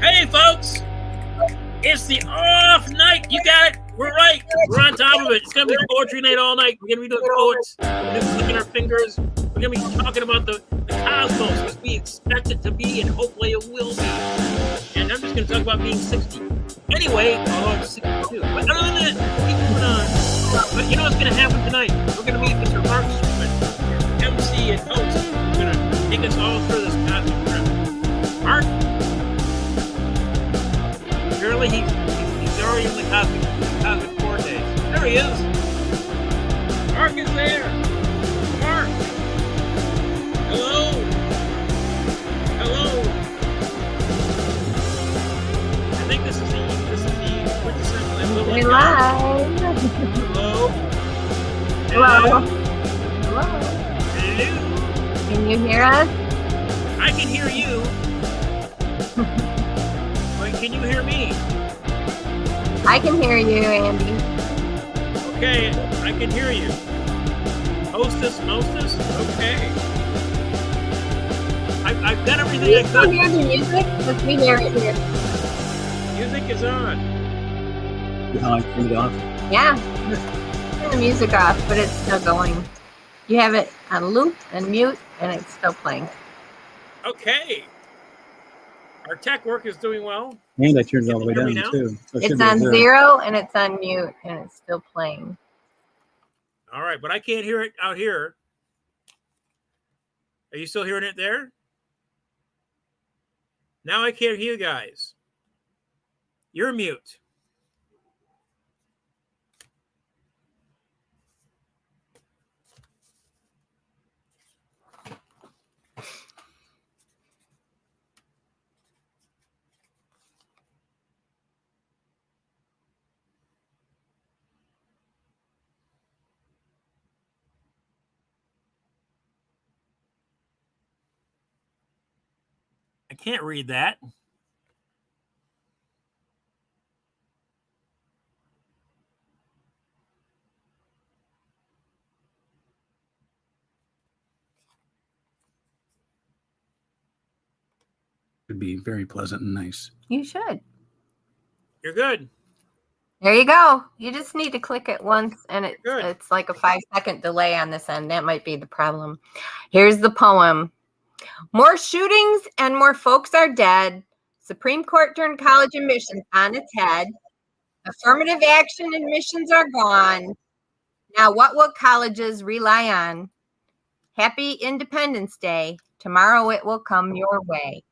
Hey, folks! It's the off night. You got it. We're right. We're on top of it. It's going to be poetry night all night. We're going to be doing poets. We're going to be clicking our fingers. We're going to be talking about the cosmos as we expect it to be, and hopefully it will be. And I'm just going to talk about being 60. Anyway, although I'm 62. But other than that, keep moving on. But you know what's going to happen tonight? We're going to meet Mr. Mark Sweetman, MC and host. He's going to take us all through this cosmic trip. Mark? Apparently he's already in the cosmic vortex. There he is. Mark is there. Mark. Hello. Hello. I think this is the quintessential. We're live. Hello. Hello. Hello. Hello. Can you hear us? I can hear you. Can you hear me? I can hear you, Andy. Okay, I can hear you. Hostess, mostess? Okay. I've got everything I could. Can you hear the music? Because we hear it here. Music is on. Oh, I turned it off? Yeah. Turn the music off, but it's still going. You have it on loop and mute, and it's still playing. Okay. Our tech work is doing well. And I turned it all the way down, too. So it's on 0, and it's on mute, and it's still playing. All right, but I can't hear it out here. Are you still hearing it there? Now I can't hear you guys. You're mute. I can't read that. It'd be very pleasant and nice. You should. You're good. There you go. You just need to click it once, and it's like a 5-second delay on this end. That might be the problem. Here's the poem. More shootings and more folks are dead. Supreme Court turned college admissions on its head. Affirmative action admissions are gone. Now what will colleges rely on? Happy Independence Day. Tomorrow it will come your way.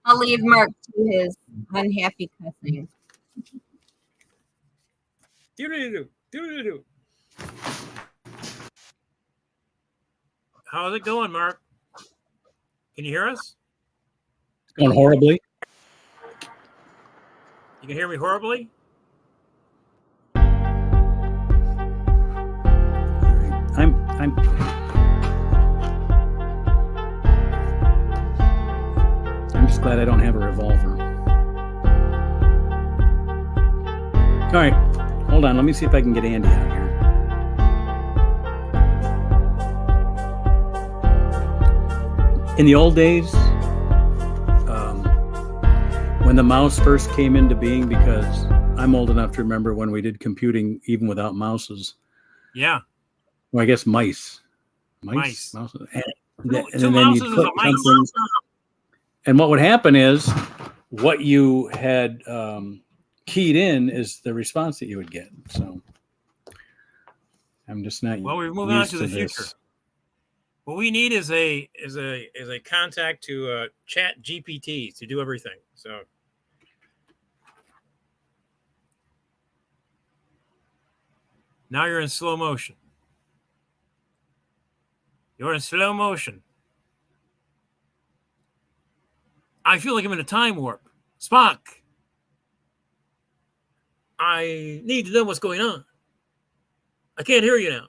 I'll leave Mark to his unhappy cussing. Do. How's it going, Mark? Can you hear us? It's going horribly. You can hear me horribly? I'm just glad I don't have a revolver. All right, hold on. Let me see if I can get Andy out here. In the old days, when the mouse first came into being, because I'm old enough to remember when we did computing even without mouses. Yeah. Well, I guess mice. Mice. Mouses. Two mouses is a mice. And what would happen is what you had keyed in is the response that you would get. So I'm just not. Well, we're moving on to the future. What we need is a contact to Chat GPT to do everything. So now you're in slow motion. You're in slow motion. I feel like I'm in a time warp. Spock, I need to know what's going on. I can't hear you now.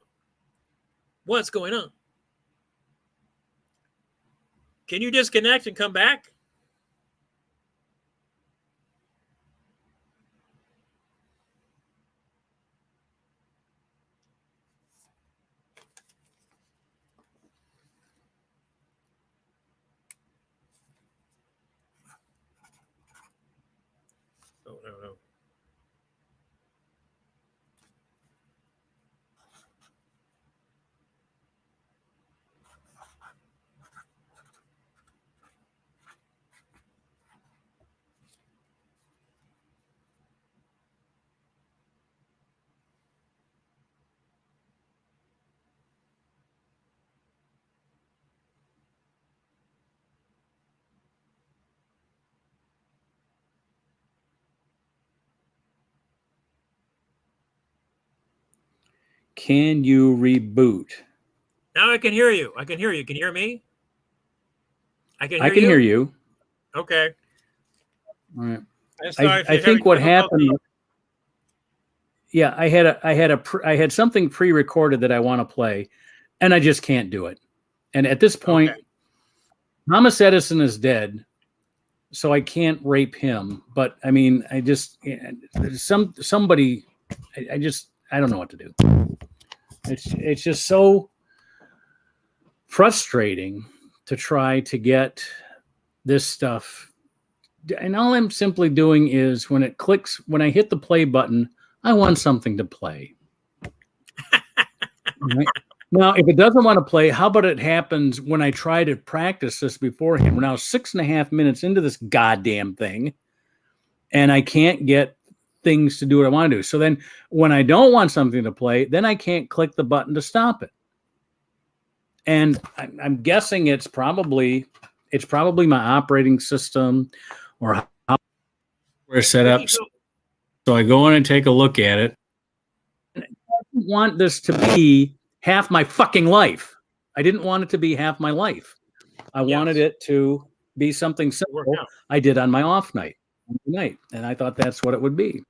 What's going on? Can you disconnect and come back? Oh, no. Can you reboot? Now I can hear you. Can you hear me? I can hear you. Okay. All right. I think what happened. Yeah, I had something pre-recorded that I want to play, and I just can't do it. And at this point, Thomas Edison is dead, so I can't rape him. But I mean, I don't know what to do. It's just so frustrating to try to get this stuff. And all I'm simply doing is when it clicks, when I hit the play button, I want something to play. Right? Now, if it doesn't want to play, how about it happens when I try to practice this beforehand? We're now 6.5 minutes into this goddamn thing, and I can't get things to do what I want to do. So then when I don't want something to play, then I can't click the button to stop it. And I'm guessing it's probably my operating system or how we're set up. So I go in and take a look at it. And I didn't want this to be half my fucking life. I didn't want it to be half my life. I wanted it to be something simple I did on my off night. And I thought that's what it would be.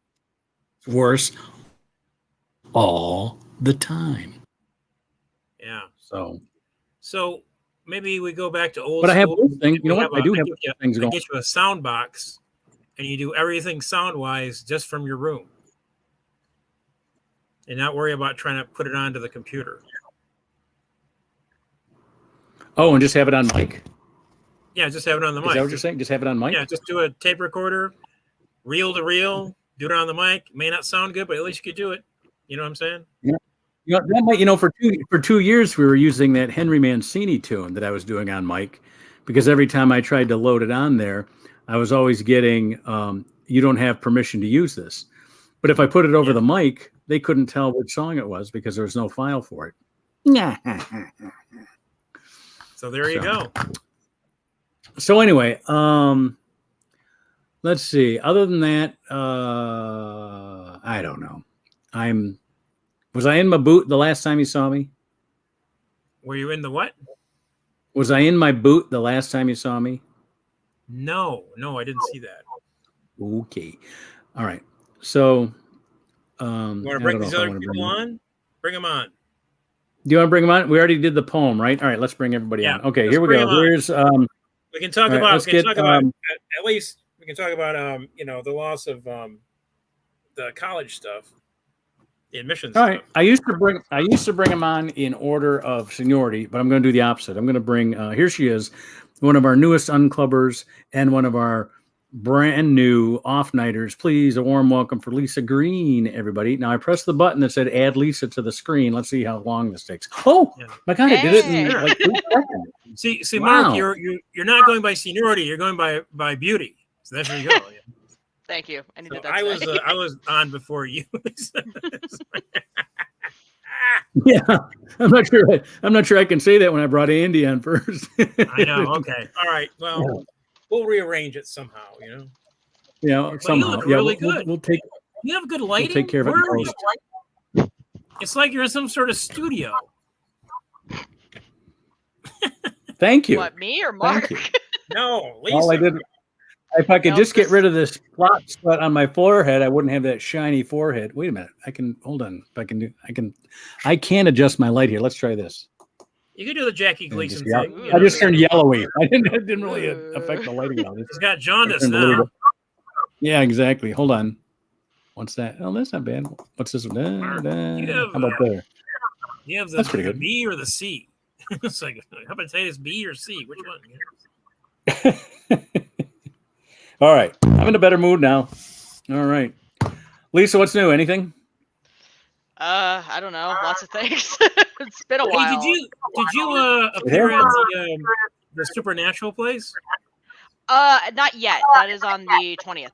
Worse all the time. Yeah. So maybe we go back to old. But school. I have both things. You know what? I do have things going. I get you a sound box, and you do everything sound wise just from your room, and not worry about trying to put it onto the computer. Oh, and just have it on mic. Yeah, just have it on the mic. Is that what you're saying? Just have it on mic? Yeah, just do a tape recorder, reel to reel, do it on the mic. May not sound good, but at least you could do it. You know what I'm saying? Yeah. For 2 years we were using that Henry Mancini tune that I was doing on mic, because every time I tried to load it on there, I was always getting, you don't have permission to use this. But if I put it over the mic, they couldn't tell which song it was because there was no file for it. Yeah. So there you go. So anyway, let's see. Other than that, I don't know. Was I in my boot the last time you saw me? Were you in the what? Was I in my boot the last time you saw me? No, I didn't see that. Okay. All right. So, you want to bring these other people on? Bring them on. Do you want to bring them on? We already did the poem, right? All right, let's bring everybody on. Okay, here we go. Here's we can talk about at least we can talk about the loss of the college stuff. The admissions. All right. I used to bring them on in order of seniority, but I'm going to do the opposite. I'm going to bring here she is, one of our newest unclubbers and one of our brand new off-nighters. Please, a warm welcome for Lisa Green, everybody. Now I pressed the button that said add Lisa to the screen. Let's see how long this takes. Oh my God, I did it in like 3 seconds. See, wow. Mark, you're not going by seniority, you're going by beauty. So that's where you go. Thank you. I needed that. I was on before you. Yeah, I'm not sure I can say that when I brought Andy on first. I know. Okay. All right. Well, we'll rearrange it somehow. Yeah, somehow. You look really good. We'll take. You have good lighting. We'll take care of it. It's like you're in some sort of studio. Thank you. What, me or Mark? No, Lisa. All I did. If I could just get rid of this spot on my forehead, I wouldn't have that shiny forehead. Wait a minute. Hold on. I can adjust my light here. Let's try this. You can do the Jackie Gleason thing. I just turned yellowy. It didn't really affect the lighting on it. It's got jaundice now. Yeah, exactly. Hold on. What's that? Oh, that's not bad. What's this one? How about there? You have that's pretty the good. B or the C. It's like hepatitis B or C. Which one? All right. I'm in a better mood now. All right. Lisa, what's new? Anything? I don't know. Lots of things. It's been a while. Hey, did you appear at the Supernatural place? Not yet. That is on the 20th.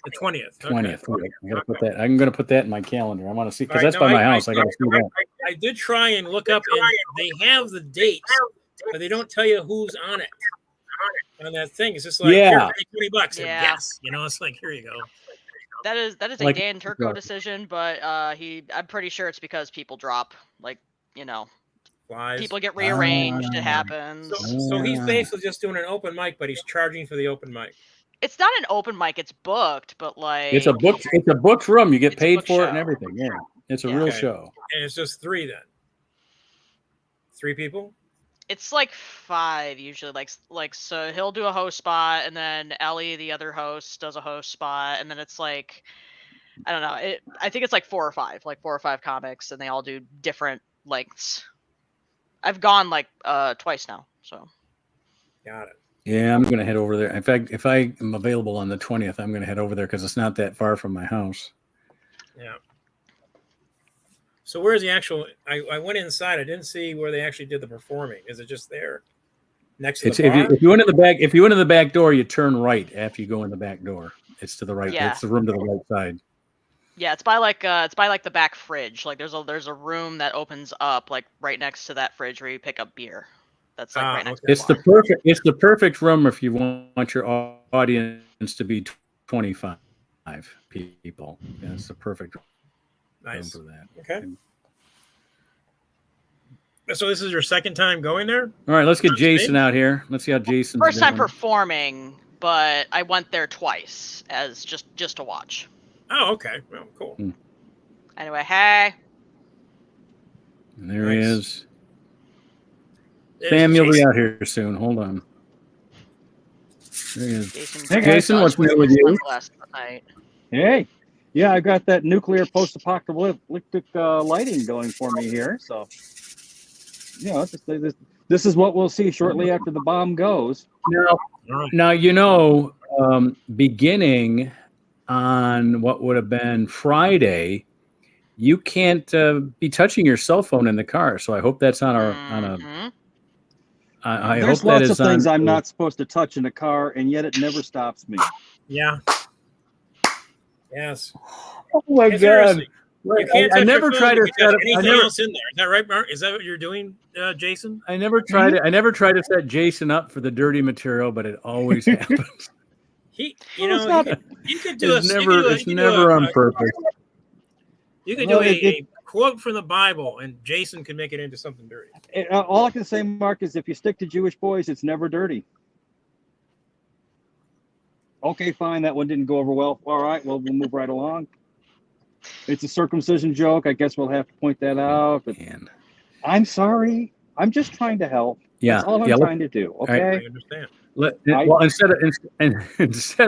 The 20th. 20th. Okay. I gotta put that. I'm gonna put that in my calendar. I want to see because that's by my house. I gotta see that. I did try and look up, and they have the dates, but they don't tell you who's on it. On that thing, it's just like, Yeah. here, $20. Yeah. Yes, it's like, here you go. That is a Like- Dan Turco decision, but I'm pretty sure it's because people drop, like, Flies. people get rearranged. It happens. So he's basically just doing an open mic, but he's charging for the open mic. It's not an open mic. It's booked, but like It's a book. It's a booked room. You get It's a paid book for it show. and everything. Yeah, it's a Yeah. real Okay. show. And it's just 3 then. 3 people? It's like 5 usually. Like so he'll do a host spot, and then Ellie, the other host, does a host spot, and then it's like, I don't know. I think it's like 4 or 5, like 4 or 5 comics, and they all do different lengths. I've gone like twice now, so. Got it. Yeah, I'm gonna head over there. In fact, if I am available on the 20th, I'm gonna head over there because it's not that far from my house. Yeah. So where's the actual? I went inside. I didn't see where they actually did the performing. Is it just there, next to It's the bar? if you went in the back. If you went in the back door, you turn right after you go in the back door. It's to the right. Yeah. It's the room to the right side. Yeah, it's by like the back fridge. Like there's a room that opens up like right next to that fridge where you pick up beer. That's like right next to It's the perfect room if you want your audience to be 25 people. Yeah, it's the perfect room Nice. for that. Okay. So this is your second time going there? All right, let's get Jason out here. Let's see how Jason's First time doing. performing, but I went there twice as just to watch. Oh, okay. Well, cool. Anyway, hey. And there he Nice. is. There's Sam, you'll be Jason. out here soon. Hold on. There he is. Jason, Jason, what's new with you? last night. Hey, yeah, I got that nuclear post-apocalyptic lighting going for me here. So, this is what we'll see shortly after the bomb goes. Now, beginning on what would have been Friday, you can't be touching your cell phone in the car. So I hope that's on a. I There's hope that lots is of things on. I'm not supposed to touch in a car, and yet it never stops me. Yeah. Yes. Oh my Hey, seriously, you can't touch I never your phone, tried you to can set touch up. anything else in there. Is that right, Mark? Is that what you're doing, Jason? I never tried to. I never tried to set Jason up for the dirty material, but it always happens. You could do It's never on purpose. You could Well, do a quote from the Bible, and Jason can make it into something dirty. All I can say, Mark, is if you stick to Jewish boys, it's never dirty. Okay, fine. That one didn't go over well. All right, well, we'll move right along. It's a circumcision joke. I guess we'll have to point that out. But Man. I'm sorry. I'm just trying to help. Yeah, That's all I'm trying to do. Okay. I understand. Well, instead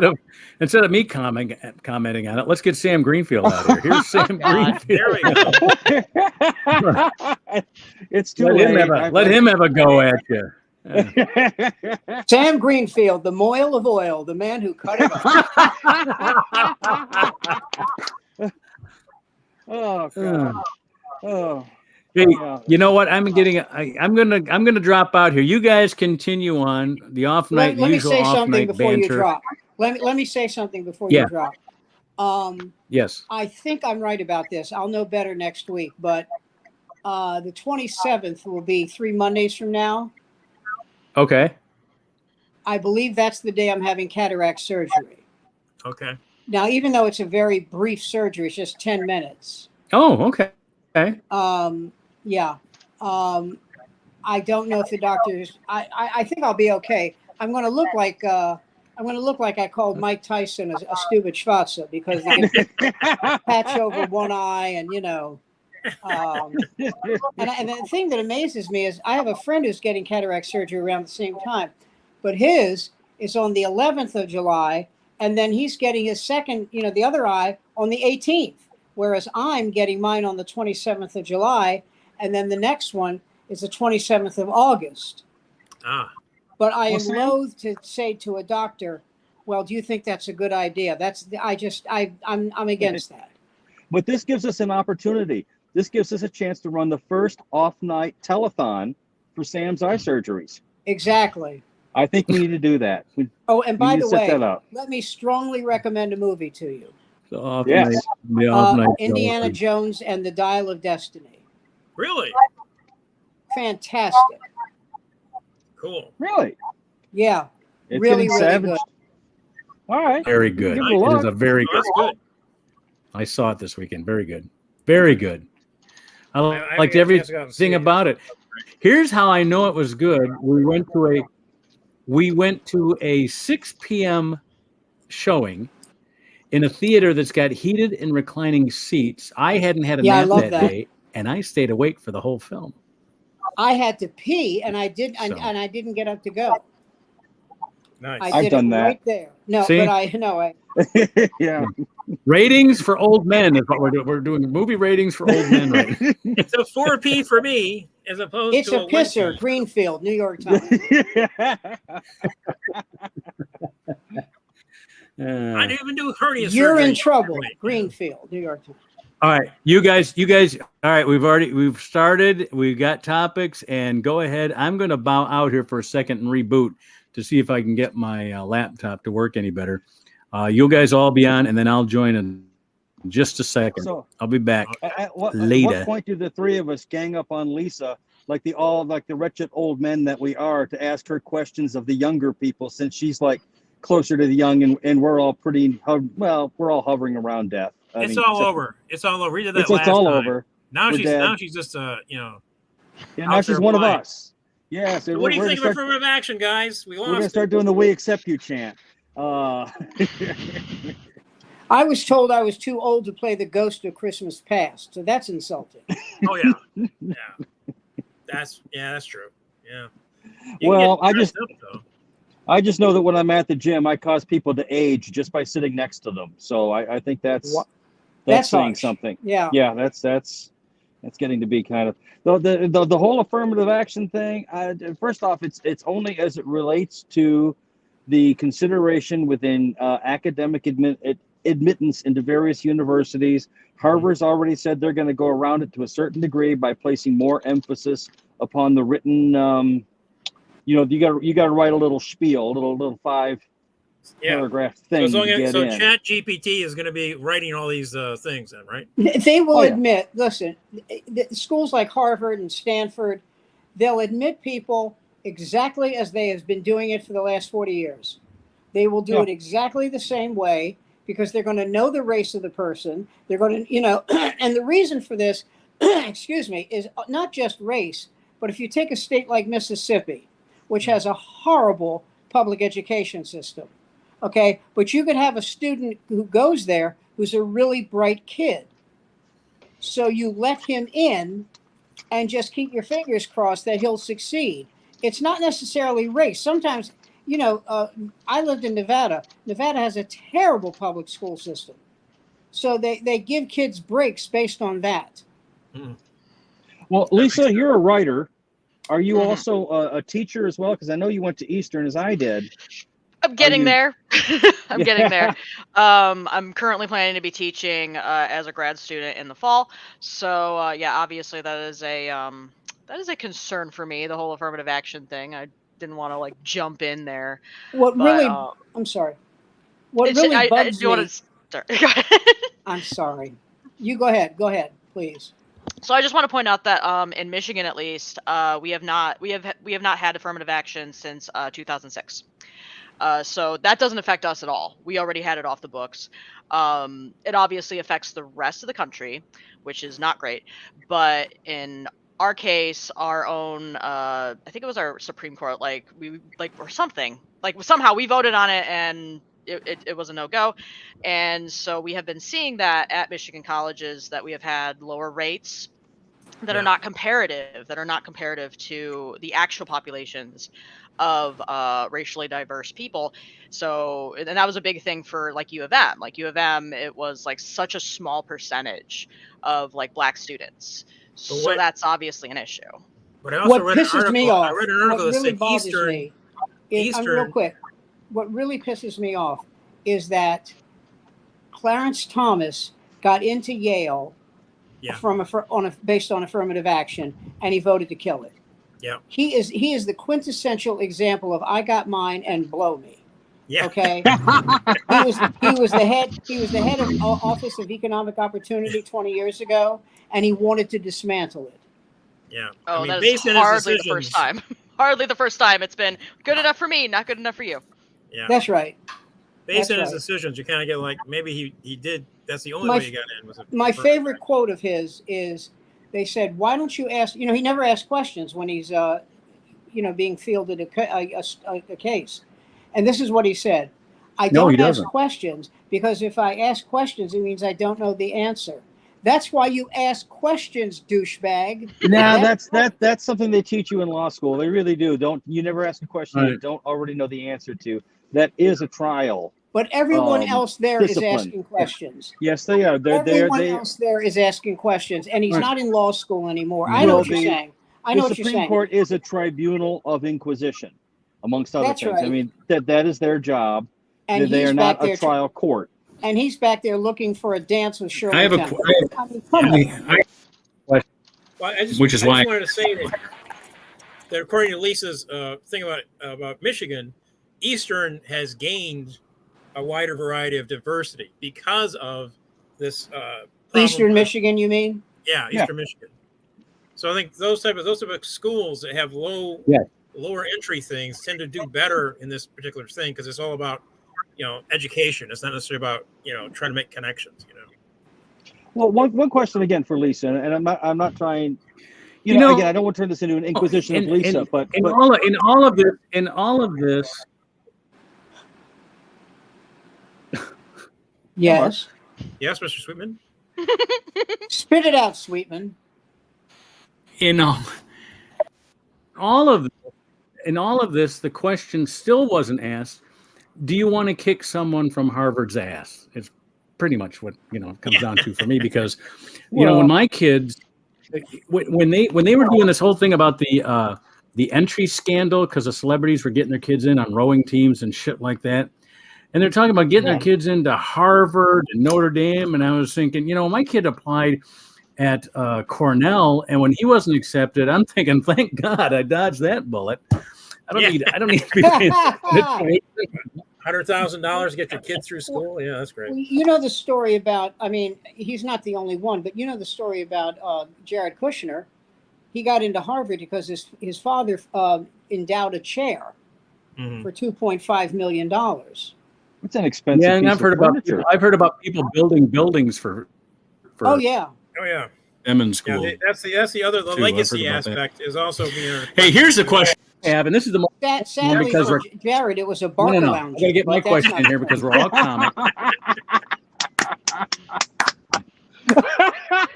of me commenting on it, let's get Sam Greenfield out here. Here's Sam Greenfield. There we go. It's too late. Let him have a go at you. Sam Greenfield, the moil of oil, the man who cut it off. Oh God. Oh. Hey, Yeah. you know what? I'm gonna drop out here. You guys continue on the off night, Let me usual say off something night before you banter. drop. Let me say something before Yeah. you drop. Yes. I think I'm right about this. I'll know better next week, but the 27th will be 3 Mondays from now. Okay. I believe that's the day I'm having cataract surgery. Okay. Now, even though it's a very brief surgery, it's just 10 minutes. Oh, okay. Okay. Yeah. I don't know if the doctors. I think I'll be okay. I'm going to look like I called Mike Tyson a stupid schwarzer because they can patch over one eye and and the thing that amazes me is I have a friend who's getting cataract surgery around the same time, but his is on the 11th of July, and then he's getting his second, the other eye on the 18th, whereas I'm getting mine on the 27th of July, and then the next one is the 27th of August. Ah. But I am Well, Sam- loath to say to a doctor, Well, do you think that's a good idea? I'm against that. But this gives us an opportunity. This gives us a chance to run the first off-night telethon for Sam's eye surgeries. Exactly. I think we need to do that. Oh, and by the way, set that up. let me strongly recommend a movie to you. The off Yes. night, the off night Indiana show. Jones and the Dial of Destiny. Really? Fantastic. Cool. Really? Yeah. It's Really, getting really savage. good. All right. Very good. Give it a It look. is a very Oh, good. that's good. I saw it this weekend. Very good. Very good. I I liked haven't got to go and see everything it. about it. Here's how I know it was good. We went to a 6 p.m. showing in a theater that's got heated and reclining seats. I hadn't had a Yeah, I nap love that that. day, and I stayed awake for the whole film. I had to pee, and I didn't get up to go. Nice. I I've did done it that. right there. No, See? but I Yeah. Ratings for old men is what we're doing. We're doing movie ratings for old men right now. It's a 4P for me as opposed It's to a pisser. 1P. Greenfield, New York Times. Uh, I didn't even do hernia You're surgery. in trouble. Right. Greenfield, New York Times. all right, you guys. All right, we've started. We've got topics, and go ahead. I'm going to bow out here for a second and reboot to see if I can get my laptop to work any better. You guys all be on, and then I'll join in just a second. So I'll be back. at what Later. point do the three of us gang up on Lisa like the wretched old men that we are to ask her questions of the younger people, since she's like closer to the young, and we're all we're all hovering around death. It's all over. It's all over. We did that It's last all time. over. Now We're dead. she's just Yeah, out now she's there one of playing. us. Yeah. So So what do you we're think of gonna start, affirmative action, guys? We we're gonna lost. start doing the "We Accept You" chant. I was told I was too old to play the Ghost of Christmas Past, so that's insulting. Oh yeah, that's true. Yeah. You can Well, get dressed up, though. I just know that when I'm at the gym, I cause people to age just by sitting next to them. So I think that's That's saying harsh. something. Yeah. Yeah, that's getting to be kind of the whole affirmative action thing. First off, it's only as it relates to the consideration within academic admittance into various universities. Harvard's already said they're going to go around it to a certain degree by placing more emphasis upon the written. You got to write a little spiel, a little 5 paragraph thing So, to get in. Chat GPT is going to be writing all these things, then, right? They will Oh, yeah. admit, listen, schools like Harvard and Stanford, they'll admit people exactly as they have been doing it for the last 40 years. They will do it exactly the same way because they're going to know the race of the person. They're going to, and the reason for this, excuse me, is not just race, but if you take a state like Mississippi, which has a horrible public education system, okay, but you could have a student who goes there who's a really bright kid. So you let him in and just keep your fingers crossed that he'll succeed. It's not necessarily race. Sometimes, I lived in Nevada. Nevada has a terrible public school system. So they give kids breaks based on that. Well, Lisa, you're a writer. Are you also a teacher as well? Because I know you went to Eastern as I did. I'm getting there. I'm getting there. Yeah. I'm currently planning to be teaching as a grad student in the fall. So yeah, obviously that is a concern for me. The whole affirmative action thing. I didn't want to like jump in there. I'm sorry. What really bugs me. I'm sorry. You go ahead. Go ahead, please. So I just want to point out that in Michigan, at least, we have not had affirmative action since 2006. So that doesn't affect us at all. We already had it off the books. It obviously affects the rest of the country, which is not great. But in our case, our own, I think it was our Supreme Court, or something, somehow we voted on it and it was a no-go. And so we have been seeing that at Michigan colleges that we have had lower rates that are not comparative to the actual populations of racially diverse people. So, and that was a big thing for U of M. U of M, it was such a small percentage of Black students. So that's obviously an issue. But I also what pisses me off, I read an article what that really said bothers me, Eastern. real quick. what really pisses me off is that Clarence Thomas got into Yale based on affirmative action, and he voted to kill it. Yeah. He is the quintessential example of I got mine and blow me. Yeah. Okay. he was the head of Office of Economic Opportunity 20 years ago, and he wanted to dismantle it. Yeah. Oh, I mean, that based is on his hardly the first time. Hardly the first time. It's been good enough for me, not good enough for you. Yeah. That's right. Based on That's his right. decisions, you kind of get like, maybe he did. That's the only My- way he got in. Was My favorite quote of his is, they said, why don't you ask, he never asks questions when he's, being fielded a case. And this is what he said. I No, he don't ask doesn't. questions because if I ask questions, it means I don't know the answer. That's why you ask questions, douchebag. Now that's something they teach you in law school. They really do. You never ask a question you don't already know the answer to. That is a trial. But everyone else there discipline. is asking questions. Yes, they are. Everyone else there is asking questions, and he's Right. not in law school anymore. I know what you're saying. I know the what you're Supreme saying. Court is a tribunal of inquisition, amongst other That's things. right. I mean, that is their job. And they he's are back not a there trial court. And he's back there looking for a dance with Shirley I have a Temple. qu- I mean, come on. Well, I just why wanted to say that according to Lisa's thing about Michigan, Eastern has gained a wider variety of diversity because of this Eastern Michigan, you mean? Yeah, Eastern Michigan. So I think those type of schools that have lower entry things tend to do better in this particular thing because it's all about education. It's not necessarily about trying to make connections. Well, one question again for Lisa, and I'm not trying. Again, I don't want to turn this into an inquisition of Lisa, but in all of this. Yes. Yes, Mr. Sweetman. Spit it out, Sweetman. In all of this, the question still wasn't asked. Do you want to kick someone from Harvard's ass? It's pretty much what it comes down to for me because when my kids when they were doing this whole thing about the entry scandal because the celebrities were getting their kids in on rowing teams and shit like that. And they're talking about getting their kids into Harvard and Notre Dame. And I was thinking, my kid applied at Cornell, and when he wasn't accepted, I'm thinking, thank God I dodged that bullet. I don't need to be paying $100,000 to get your kid through school. Yeah, that's great. You know the story about, he's not the only one, but you know the story about Jared Kushner. He got into Harvard because his father endowed a chair for $2.5 million. It's an expensive. Yeah, and piece I've heard about people building buildings for. Oh yeah. Them in school. Yeah, that's the other legacy aspect is also being. Hey, here's the question I have, and this is the most. Sadly because for Jared, it was a Barca lounge. I gotta get my question in here because we're all comic.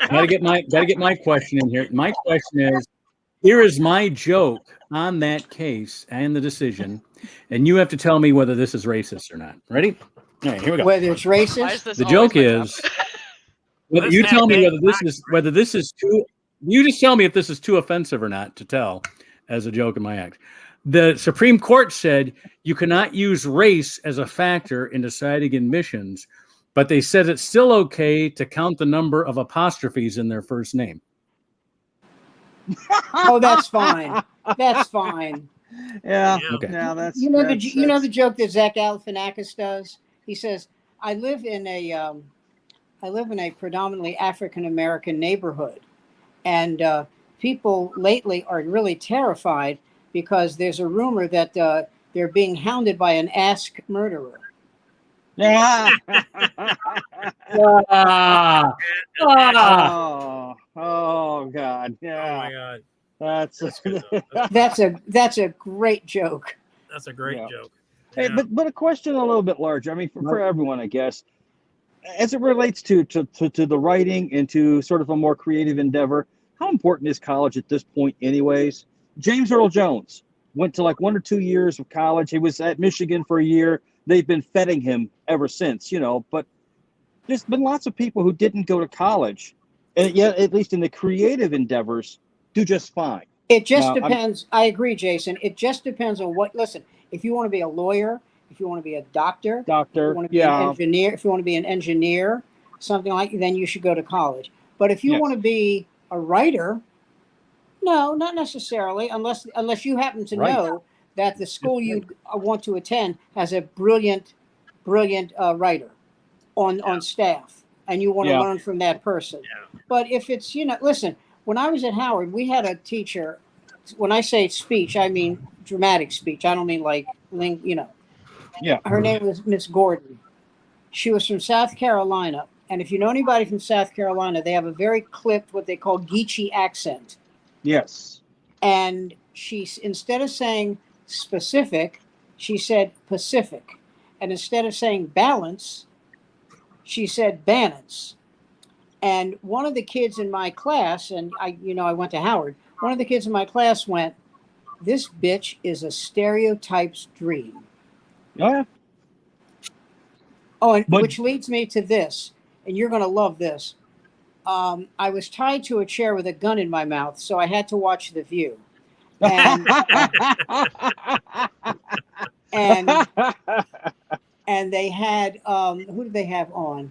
Gotta get my question in here. My question is, here is my joke on that case and the decision, and you have to tell me whether this is racist or not. Ready? All right, here we go. Whether it's racist, the joke is. You tell me whether this is too. You just tell me if this is too offensive or not to tell as a joke in my act. The Supreme Court said you cannot use race as a factor in deciding admissions, but they said it's still okay to count the number of apostrophes in their first name. Oh, that's fine. That's fine. Yeah. Okay. Now that's you know the joke that Zach Galifianakis does. He says, "I live in a predominantly African American neighborhood, and people lately are really terrified because there's a rumor that they're being hounded by an ask murderer." Yeah. Oh God. Yeah. Oh my God. That's good, though. That's a great joke. That's a great joke. Hey, but a question a little bit larger. I mean, for everyone, I guess, as it relates to the writing and to sort of a more creative endeavor, how important is college at this point, anyways? James Earl Jones went to like 1 or 2 years of college. He was at Michigan for a year. They've been feting him ever since, but there's been lots of people who didn't go to college, and yet, at least in the creative endeavors, do just fine. It just depends. I agree, Jason. It just depends on listen, if you want to be a lawyer if you want to be a doctor, if Doctor, you want to be an engineer, if you want to be an engineer, something like, then you should go to college. But if you Yes. want to be a writer, no, not necessarily, unless you happen to Right. know that the school you want to attend has a brilliant writer on staff, and you want to Yeah. learn from that person. Yeah. But if it's, listen, when I was at Howard, we had a teacher. When I say speech, I mean dramatic speech. I don't mean like, Yeah. Her name was Miss Gordon. She was from South Carolina. And if you know anybody from South Carolina, they have a very clipped, what they call Geechee accent. Yes. And she, instead of saying specific, she said Pacific. And instead of saying balance, she said balance. And one of the kids in my class, and I went to Howard, one of the kids in my class went, "This bitch is a stereotype's dream." Oh, yeah. Oh, and But- which leads me to this, and you're going to love this. I was tied to a chair with a gun in my mouth, so I had to watch The View. And and they had, who did they have on?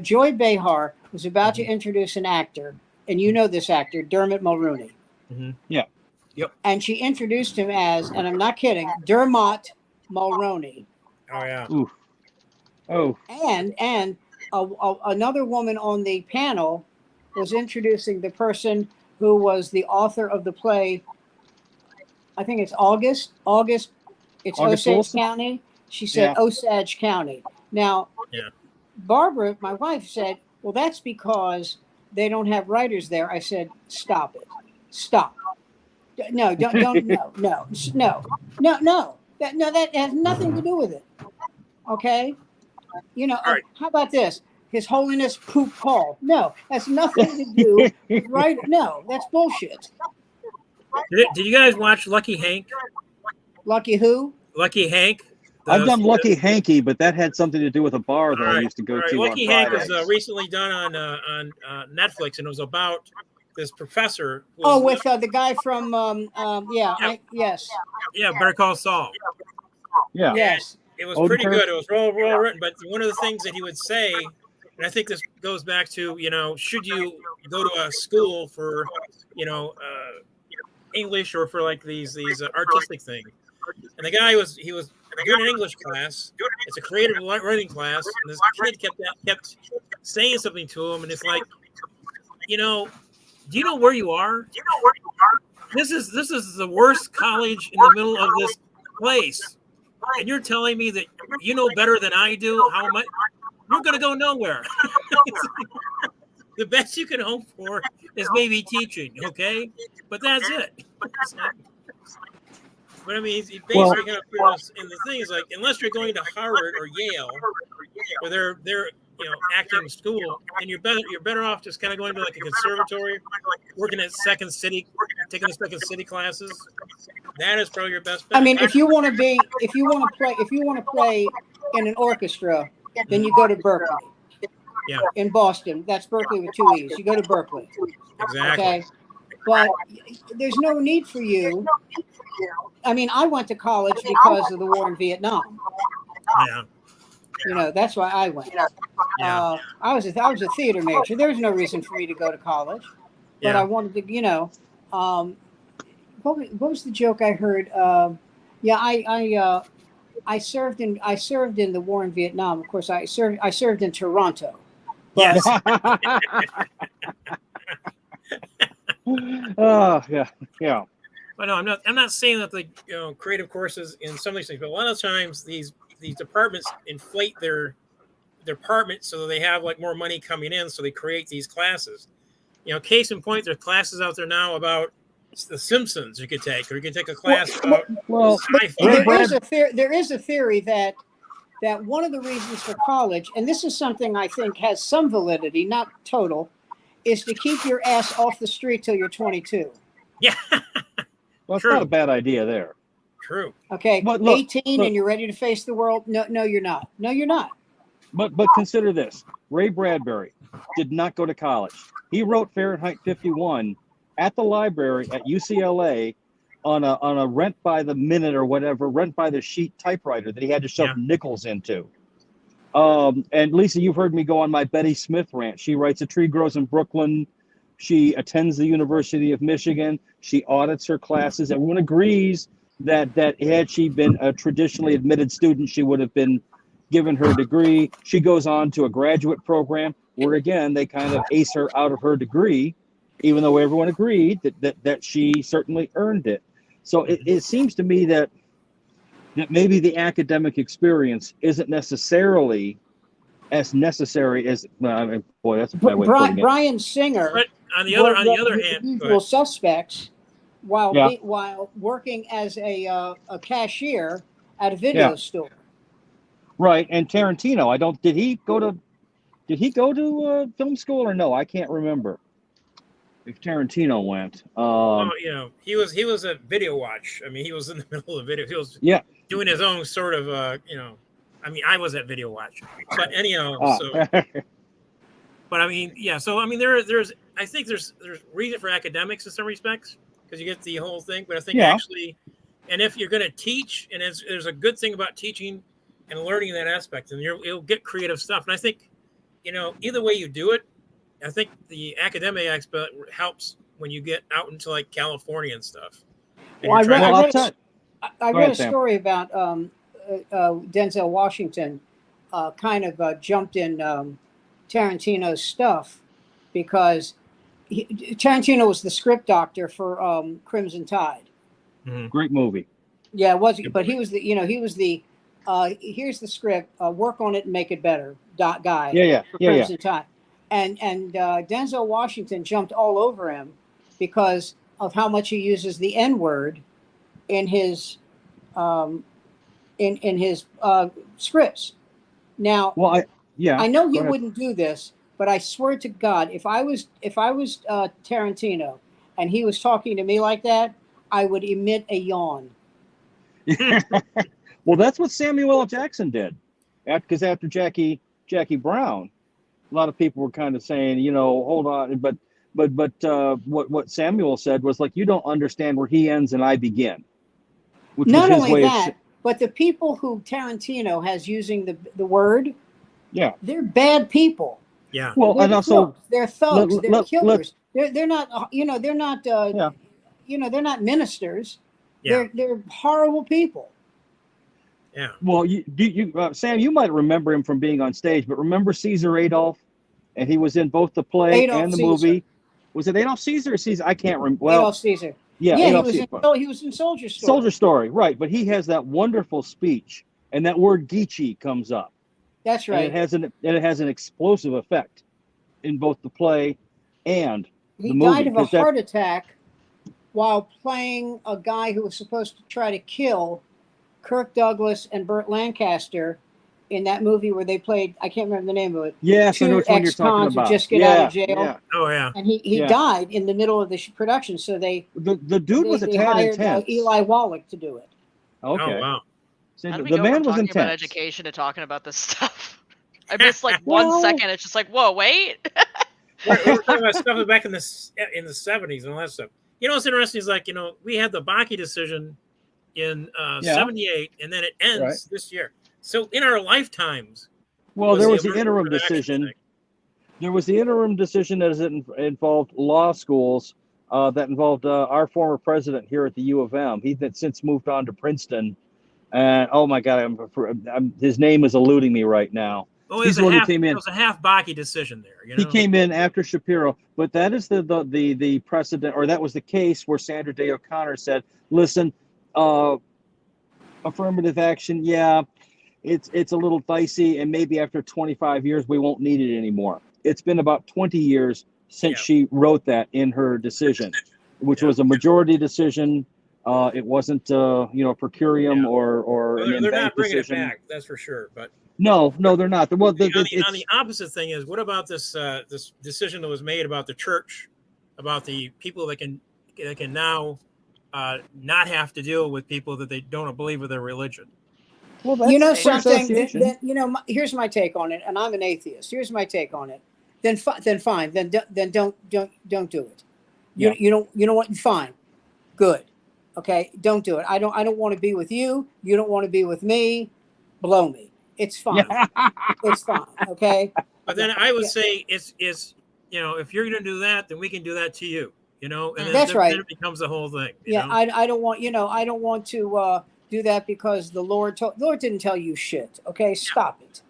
Joy Behar was about to introduce an actor, and you know this actor, Dermot Mulroney. Mm-hmm. Yeah. Yep. And she introduced him as, and I'm not kidding, Dermot Mulroney. Oh yeah. Ooh. Oh. And another woman on the panel was introducing the person who was the author of the play. I think it's August. It's August Osage Wilson? County. She said Yeah. Osage County. Now, Yeah. Barbara, my wife, said, "Well, that's because they don't have writers there." I said, "Stop it. Stop. No, don't, no. That has nothing to do with it. Okay? All right. How about this? His Holiness Poop Paul. No, that's nothing to do with right. No, that's bullshit. Did you guys watch Lucky Hank? Lucky who? Lucky Hank. I've done Lucky Hanky, but that had something to do with a bar that I used to go to Lucky on Hank was Fridays. recently done on Netflix, and it was about this professor. Who Oh, was, with the guy from yes, Better Call Saul. Yeah. yes. It was Odenkirk? pretty good. It was well written. But one of the things that he would say, and I think this goes back to, should you go to a school for, English or for like these artistic things? And the guy was doing an English class. It's a creative writing class, and this kid kept saying something to him, and it's like, do you know where you are? This is the worst college in the middle of this place. And you're telling me that you know better than I do? How am I? You're going to go nowhere. The best you can hope for is maybe teaching, okay? But that's it. But I mean, he basically kind of put us in the thing is like, unless you're going to Harvard or Yale, or they're acting school, and you're better off just kind of going to like a conservatory, working at Second City, taking the Second City classes. That is probably your best bet. I mean, if you want to play in an orchestra, then you go to Berkeley. Yeah. In Boston, that's Berkeley with 2 E's. You go to Berkeley. Exactly. Okay. But there's no need for you. I mean, I went to college because of the war in Vietnam. Yeah. That's why I went. Yeah. I was a theater major. There was no reason for me to go to college, but Yeah. I wanted to. What was the joke I heard? I served in the war in Vietnam. Of course, I served in Toronto. Yes. Oh, yeah. But no, I'm not saying that the creative courses in some of these things, but a lot of times these departments inflate their department so that they have like more money coming in, so they create these classes. Case in point, there's classes out there now about The Simpsons you could take, or you can take a class about sci-fi. There is a theory that one of the reasons for college, and this is something I think has some validity, not total, is to keep your ass off the street till you're 22. Yeah. Well, it's True. not a bad idea there. True. Okay, But look, 18 and you're ready to face the world? No, you're not. No, you're not. But consider this. Ray Bradbury did not go to college. He wrote Fahrenheit 51 at the library at UCLA on a rent by the minute or whatever, rent by the sheet typewriter that he had to shove nickels into. And Lisa, you've heard me go on my Betty Smith rant. She writes A Tree Grows in Brooklyn. She attends the University of Michigan. She audits her classes. Everyone agrees that had she been a traditionally admitted student, she would have been given her degree. She goes on to a graduate program where, again, they kind of ace her out of her degree, even though everyone agreed that she certainly earned it. So it seems to me that maybe the academic experience isn't necessarily as necessary as, boy, that's a bad way of putting it. Brian Singer, But on the other hand, Usual Suspects, while working as a cashier at a video store. Right, and Tarantino, did he go to film school or no? I can't remember if Tarantino went. He was at Video Watch. I mean, he was in the middle of video. He was doing his own sort of I mean, I was at Video Watch, but anyhow. But I mean, So I mean, there's I think there's reason for academics in some respects because you get the whole thing. But I think actually, and if you're going to teach, and there's a good thing about teaching and learning in that aspect, and you'll get creative stuff. And I think, either way you do it, I think the academic aspect helps when you get out into like California and stuff. And Well, I read a Sam. story about Denzel Washington kind of jumped in Tarantino's stuff because Tarantino was the script doctor for Crimson Tide. Mm-hmm. Great movie. Yeah, it was, but he was the here's the script, work on it and make it better. Guy. For Crimson Tide. And Denzel Washington jumped all over him because of how much he uses the N-word in his in his scripts. Now, I know he wouldn't do this, but I swear to God, if I was Tarantino and he was talking to me like that, I would emit a yawn. Well, that's what Samuel L. Jackson did, because after Jackie Brown, a lot of people were kind of saying, hold on, but what Samuel said was like, you don't understand where he ends and I begin. Which Not only that, but the people who Tarantino has using the word, they're bad people. Yeah. Well, they're and also they're thugs, they're killers. They're not, they're not, they're not ministers. Yeah. They're horrible people. Yeah. Well, Sam, you might remember him from being on stage, but remember Caesar Adolph? And he was in both the play and the movie. Was it Adolf Caesar or Caesar? I can't remember. Well, Adolf Caesar. Yeah, he was in Soldier Story. Soldier Story, right. But he has that wonderful speech, and that word Geechee comes up. That's right. And it has an explosive effect in both the play and the movie. He died of a heart attack while playing a guy who was supposed to try to kill Kirk Douglas and Burt Lancaster in that movie where they played, I can't remember the name of it. Yes, I know which one you're talking about. Just get out of jail. Yeah. Oh, yeah. And he died in the middle of the production, so the dude was a tad hired intense. Eli Wallach to do it. Okay. Oh, wow. So How do we the go man from was talking intense. about education to talking about this stuff? I missed like 1 second. It's just like, whoa, wait. We're talking about stuff back in the 70s and all that stuff. What's interesting is like, we had the Bakke decision in 78, and then it ends this year. So in our lifetimes. Well, there was the interim decision. There was the interim decision that involved law schools, that involved our former president here at the U of M. He's since moved on to Princeton. And oh my God, his name is eluding me right now. Oh, it was a half Bakke decision there. He came in after Shapiro, but that is the precedent, or that was the case where Sandra Day O'Connor said, "Listen, affirmative action, it's a little dicey, and maybe after 25 years we won't need it anymore." It's been about 20 years since she wrote that in her decision, which was a majority decision. It wasn't per curiam or an they're not bringing decision. it back, that's for sure. But no, they're not. Well, on the opposite thing is, what about this decision that was made about the church, about the people that can now not have to deal with people that they don't believe with their religion? Well, that's something. Here's my take on it, and I'm an atheist. Here's my take on it. Then fine. Then don't do it. You don't want. Fine, good. Okay, don't do it. I don't want to be with you. You don't want to be with me. Blow me. It's fine. It's fine. Okay. But then I would say it's if you're going to do that, then we can do that to you. And then, That's right. Then it becomes the whole thing. Yeah, I don't want I don't want to do that because the Lord didn't tell you shit. Okay, stop it.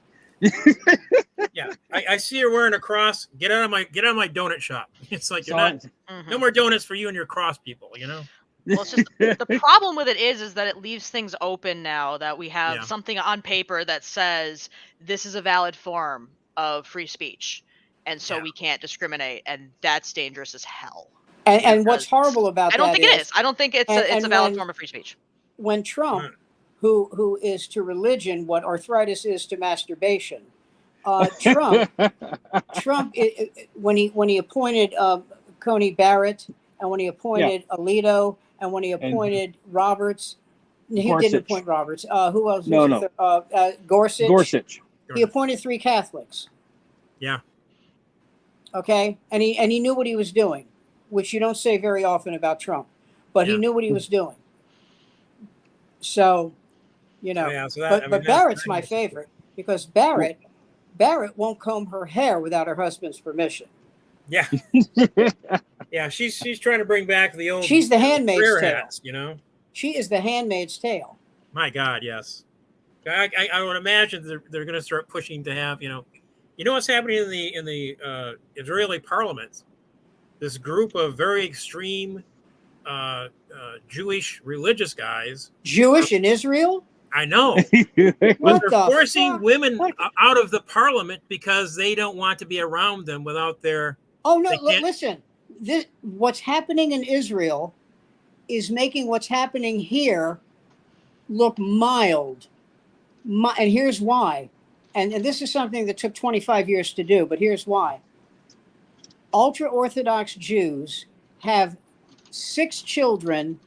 Yeah, I see you're wearing a cross. Get out of my donut shop. It's like no more donuts for you and your cross people. Well, it's just the problem with it is that it leaves things open now that we have something on paper that says this is a valid form of free speech, and so we can't discriminate, and that's dangerous as hell. And what's horrible about that I don't think it is. I don't think it's a valid form of free speach. When Trump, who is to religion what arthritis is to masturbation, Trump, when he appointed Coney Barrett, and when he appointed Alito, and when he appointed Roberts, he didn't appoint Roberts. Who else? No. Gorsuch. Gorsuch. He appointed 3 Catholics. Yeah. Okay, and he knew what he was doing, which you don't say very often about Trump, but he knew what he was doing. So, but Barrett's my favorite because Barrett won't comb her hair without her husband's permission. Yeah. Yeah, she's trying to bring back the old. She's the Handmaid's Tale. Hats, She is the Handmaid's Tale. My God, yes. I would imagine they're going to start pushing to have what's happening in the Israeli parliament. This group of very extreme Jewish religious guys. Jewish in Israel? I know. But they're forcing women out of the parliament because they don't want to be around them without their. Oh no! Listen, what's happening in Israel is making what's happening here look mild. And here's why. And this is something that took 25 years to do, but here's why. Ultra-Orthodox Jews have 6 children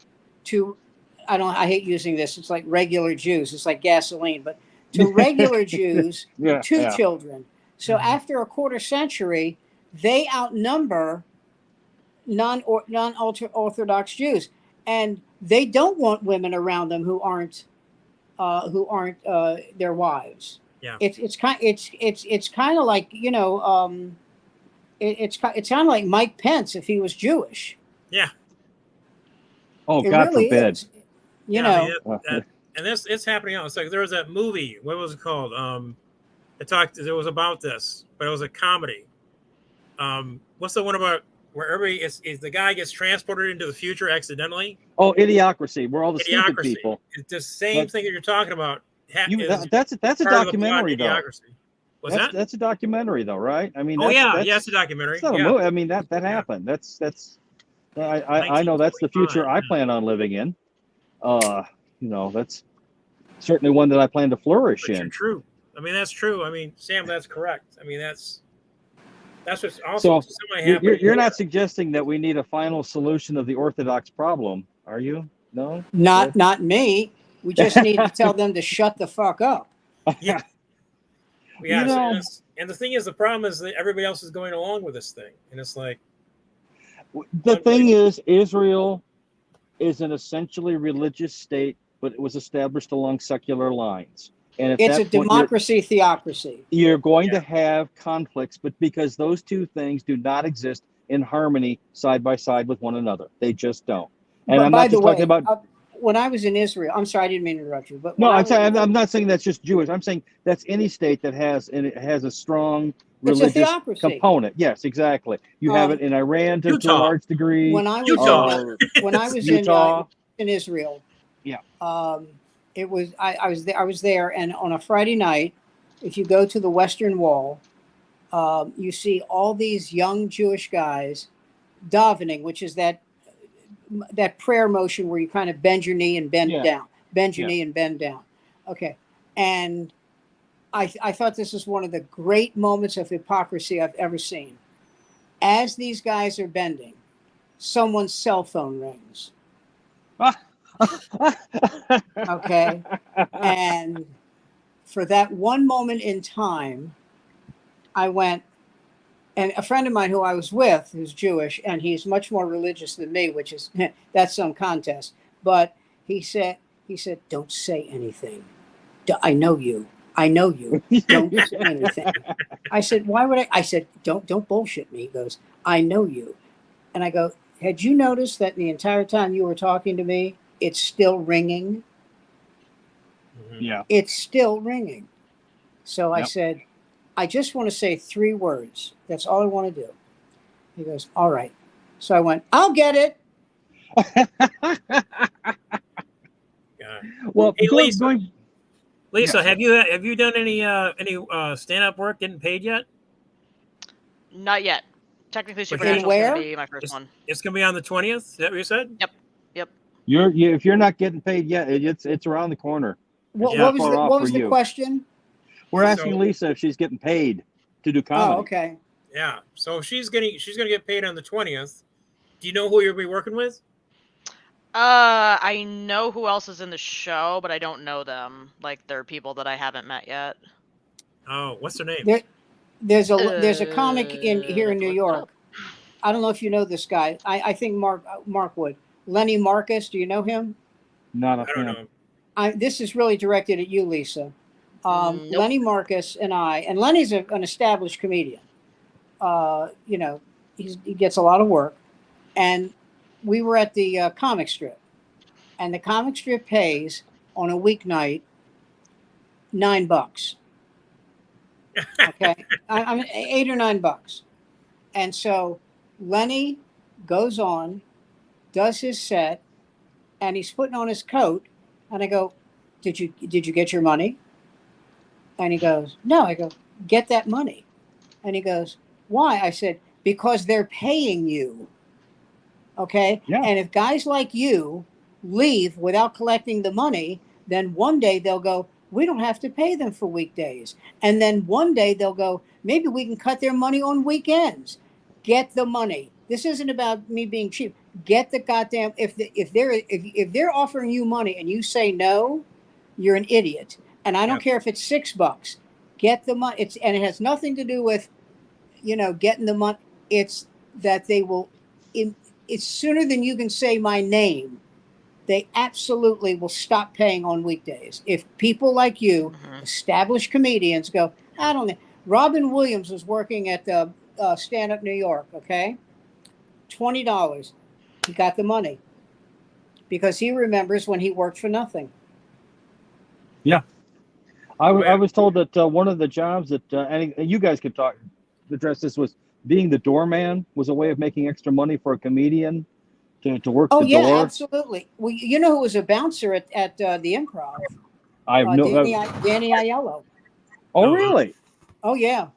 to, I hate using this, it's like regular Jews, it's like gasoline, but to regular Jews, 2 children. So after a quarter century, they outnumber non-Orthodox Jews. And they don't want women around them who aren't their wives. Yeah. It's kind of like, it's kind of like Mike Pence if he was Jewish. Yeah. Oh, it God really forbid. Is. And it's happening now. It's like there was that movie. What was it called? It was about this, but it was a comedy. What's the one about where everybody is the guy gets transported into the future accidentally? Oh, Idiocracy, where all the stupid people. It's the same thing that you're talking about. That's a documentary, though. That's a documentary, though, right? I mean, it's a documentary. It's not a movie. I mean, that happened. I know that's the future I plan on living in. That's certainly one that I plan to flourish in. True. I mean, that's true. I mean, Sam, that's correct. I mean, that's what's also happening. You're not suggesting that we need a final solution of the Orthodox problem, are you? No. Not me. We just need to tell them to shut the fuck up. Yeah. And the thing is, the problem is that everybody else is going along with this thing, and it's like the thing is, Israel is an essentially religious state, but it was established along secular lines. And it's a democracy theocracy. You're going to have conflicts, but because those two things do not exist in harmony side by side with one another, they just don't. And I'm not just talking about. When I was in Israel, I'm sorry, I didn't mean to interrupt you. But no, I'm not saying that's just Jewish. I'm saying that's any state that has a strong religious component. Yes, exactly. You have it in Iran to a large degree. When I was in Israel, it was I was there, and on a Friday night, if you go to the Western Wall, you see all these young Jewish guys davening, which is that prayer motion where you kind of bend your knee and bend down, knee and bend down. Okay. And I thought this was one of the great moments of hypocrisy I've ever seen. As these guys are bending, someone's cell phone rings. Okay. And for that one moment in time, I went, and a friend of mine who I was with, who's Jewish, and he's much more religious than me, which is, that's some contest. But he said, don't say anything. I know you. I know you. Don't say anything. I said, why would I? I said, don't bullshit me. He goes, I know you. And I go, had you noticed that the entire time you were talking to me, it's still ringing? Yeah. It's still ringing. So I Yep. said, I just want to say 3 words. That's all I want to do. He goes, all right. So I went, I'll get it. Yeah. Well, Hey, going. Lisa, Yeah. have you done any stand up work getting paid yet? Not yet. Technically, But Supernatural is going where? to be my first one. It's gonna be on the 20th. Is that what you said? Yep. If you're not getting paid yet, it's around the corner. What, Yeah. what was the question? We're asking So- Lisa if she's getting paid to do comedy. Oh, okay. Yeah. So she's gonna get paid on the 20th. Do you know who you'll be working with? I know who else is in the show, but I don't know them. Like, they're people that I haven't met yet. Oh, what's their name? There's a comic here in New Look it York. up. I don't know if you know this guy. I think Mark would. Lenny Marcus. Do you know him? Not a I don't fan. know. This is really directed at you, Lisa. Nope. Lenny Marcus and Lenny's an established comedian. You know, he gets a lot of work. And we were at the comic strip. And the comic strip pays on a weeknight $9. Okay. I'm $8 or $9. And so Lenny goes on, does his set, and he's putting on his coat. And I go, did you get your money? And he goes, no. I go, get that money. And he goes, why? I said, because they're paying you. Okay. Yeah. And if guys like you leave without collecting the money, then one day they'll go, we don't have to pay them for weekdays. And then one day they'll go, maybe we can cut their money on weekends. Get the money. This isn't about me being cheap. Get the goddamn, if they're offering you money and you say no, you're an idiot. And I don't care if it's $6. Get the money. And it has nothing to do with, getting the money. It's that they will, it's sooner than you can say my name. They absolutely will stop paying on weekdays. If people like you, established comedians, go, I don't know. Robin Williams was working at the Stand Up New York, okay? $20. He got the money because he remembers when he worked for nothing. Yeah. I was told that one of the jobs that, and you guys could address this, was being the doorman was a way of making extra money for a comedian to work the door. Oh, yeah, absolutely. Well, you know who was a bouncer at the Improv? I have no. Danny Aiello. Oh, really? Oh, yeah.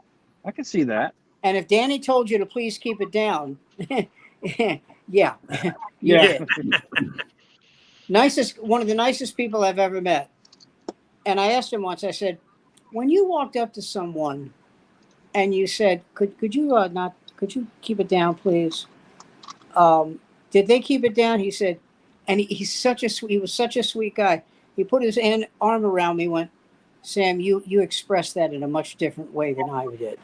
I can see that. And if Danny told you to please keep it down, yeah, you Yeah. did. One of the nicest people I've ever met. And I asked him once, I said, when you walked up to someone and you said, could you keep it down, please? Did they keep it down? He said, and he was such a sweet guy. He put his arm around me and went, Sam, you expressed that in a much different way than I did.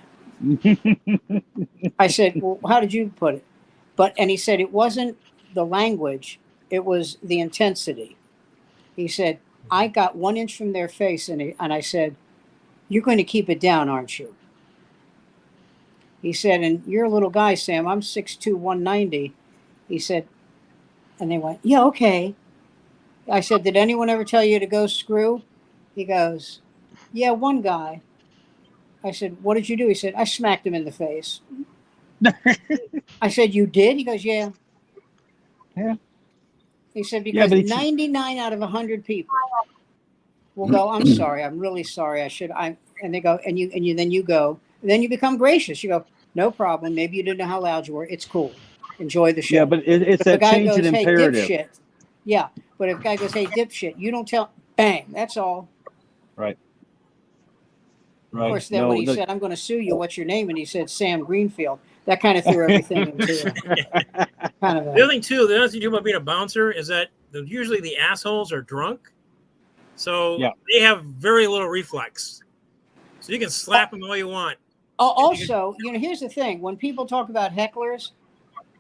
I said, well, how did you put it? And he said, it wasn't the language, it was the intensity. He said, I got 1 inch from their face and I said, you're going to keep it down, aren't you? He said, and you're a little guy, Sam. I'm 6'2", 190. He said, and they went, yeah, okay. I said, did anyone ever tell you to go screw? He goes, yeah, one guy. I said, what did you do? He said, I smacked him in the face. I said, you did? He goes, yeah. Yeah. He said, because 99 out of 100 people will go, I'm sorry. I'm really sorry. And they go, and you go, and then you become gracious. You go, no problem. Maybe you didn't know how loud you were. It's cool. Enjoy the show. Yeah, but it's that change in imperative. Hey, dipshit. Yeah, but if a guy goes, hey, dipshit, you don't tell, bang, that's all. Right. Of course, then when he said, I'm going to sue you, what's your name? And he said, Sam Greenfield. That kind of threw everything into kind of The other thing, too about being a bouncer is that usually the assholes are drunk. So they have very little reflex. So you can slap them all you want. Also, here's the thing. When people talk about hecklers,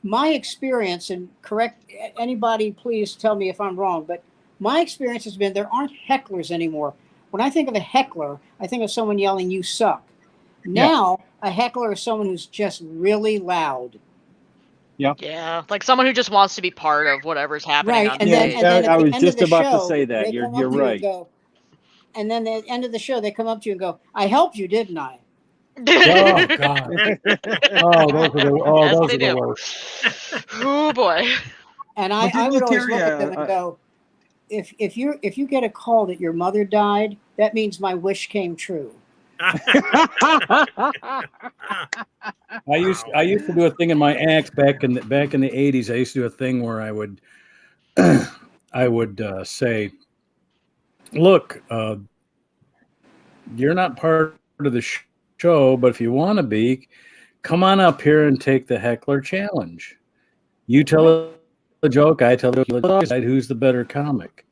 my experience, and correct anybody, please tell me if I'm wrong, but my experience has been there aren't hecklers anymore. When I think of a heckler, I think of someone yelling, "You suck." Now, a heckler is someone who's just really loud. Yeah, like someone who just wants to be part of whatever's happening Right, on and stage. then at I the was end just of the about to show, say that. they You're come up to you right. and go, and then at the end of the show, they come up to you and go, "I helped you, didn't I?" Oh God! Oh, those are the Yes, those they are the do. worst. Oh boy. And Well, I would always Terry, look at them and go, if you get a call that your mother died, that means my wish came true. I used to do a thing in my acts back in the 80s. I used to do a thing where I would say, "Look, you're not part of the show, but if you want to be, come on up here and take the heckler challenge. You tell a joke, I tell a joke. Decide who's the better comic."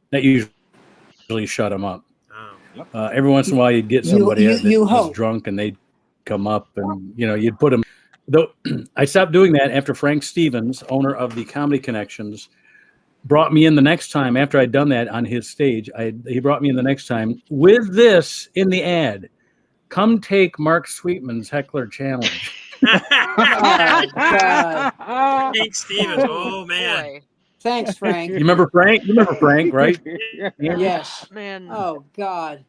That usually shut them up. Every once in a while, you'd get somebody that was drunk, and they'd come up, and you'd put them. Though I stopped doing that after Frank Stevens, owner of the Comedy Connections, brought me in the next time after I'd done that on his stage. He brought me in the next time with this in the ad: "Come take Mark Sweetman's heckler challenge." Oh, God. Frank Stevens. Oh man. Boy. Thanks, Frank. You remember Frank? You remember Frank, right? Yes. Man. Oh, God.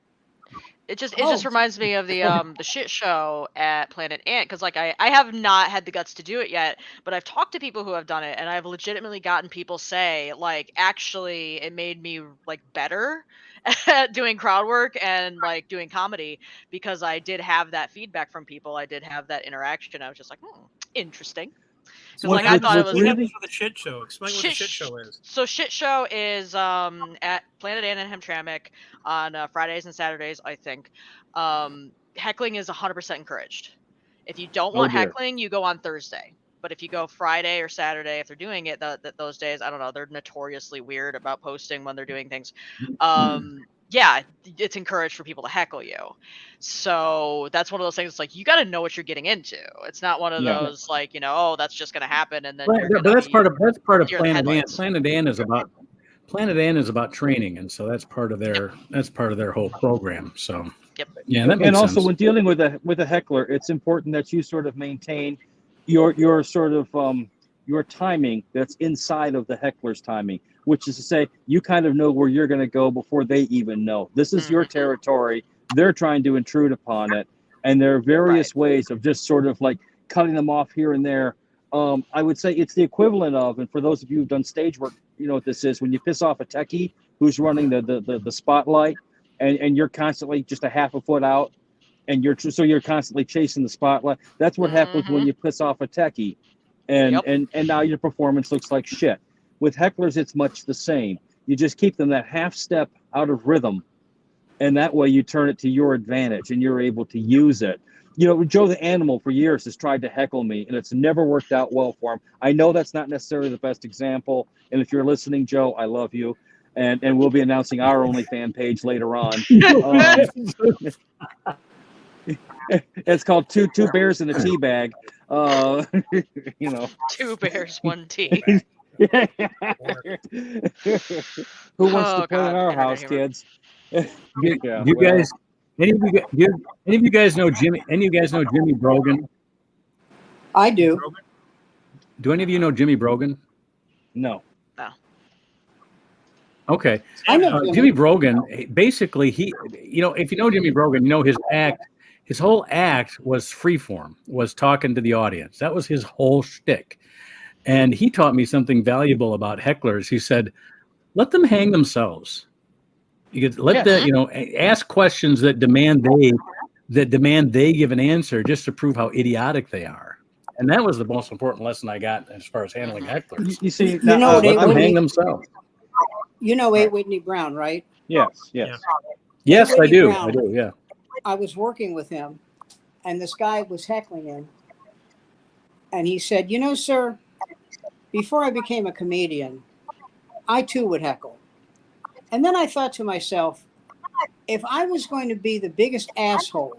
It just reminds me of the shit show at Planet Ant, because like I have not had the guts to do it yet, but I've talked to people who have done it, and I've legitimately gotten people say like, actually it made me like better at doing crowd work and like doing comedy, because I did have that feedback from people. I did have that interaction. I was just like, interesting. Because like I thought it was What happens for the shit show? Explain what the shit show is. So shit show is at Planet Ant in Hamtramck on Fridays and Saturdays, I think. Heckling is 100% encouraged. If you don't want heckling, you go on Thursday. But if you go Friday or Saturday, if they're doing it those days, I don't know, they're notoriously weird about posting when they're doing things. Yeah, it's encouraged for people to heckle you. So that's one of those things. It's like, you got to know what you're getting into. It's not one of those like, oh, that's just going to happen. And then but that's part of Planet Ant. Planet Ant is about training, and so that's part of their whole program. So yeah, that makes and also sense. when dealing with a heckler, it's important that you sort of maintain your sort of your timing that's inside of the heckler's timing, which is to say you kind of know where you're going to go before they even know. This is your territory. They're trying to intrude upon it, and there are various ways of just sort of like cutting them off here and there. I would say it's the equivalent of, and for those of you who've done stage work, you know what this is, when you piss off a techie who's running the spotlight, and you're constantly just a half a foot out, and you're constantly chasing the spotlight. That's what happens when you piss off a techie, and now your performance looks like shit. With hecklers, it's much the same. You just keep them that half step out of rhythm, and that way you turn it to your advantage, and you're able to use it. Joe the Animal for years has tried to heckle me, and it's never worked out well for him. I know that's not necessarily the best example, and if you're listening, Joe, I love you, and we'll be announcing our OnlyFans page later on. It's called Two Bears in a Tea Bag. Two bears, one tea. Who wants to play in our house, kids? You guys, any of you guys know Jimmy? Any of you guys know Jimmy Brogan? I do. Do any of you know Jimmy Brogan? No. Okay. I know Jimmy Brogan. Basically, if you know Jimmy Brogan, his act. His whole act was freeform, was talking to the audience. That was his whole shtick. And he taught me something valuable about hecklers. He said, let them hang themselves. You could ask questions that demand they give an answer, just to prove how idiotic they are. And that was the most important lesson I got as far as handling hecklers. You see, let them hang themselves. You know A. Whitney Brown, right? Yes. Yes, I do. I do. Yeah. I was working with him, and this guy was heckling him. And he said, sir, before I became a comedian, I too would heckle. And then I thought to myself, if I was going to be the biggest asshole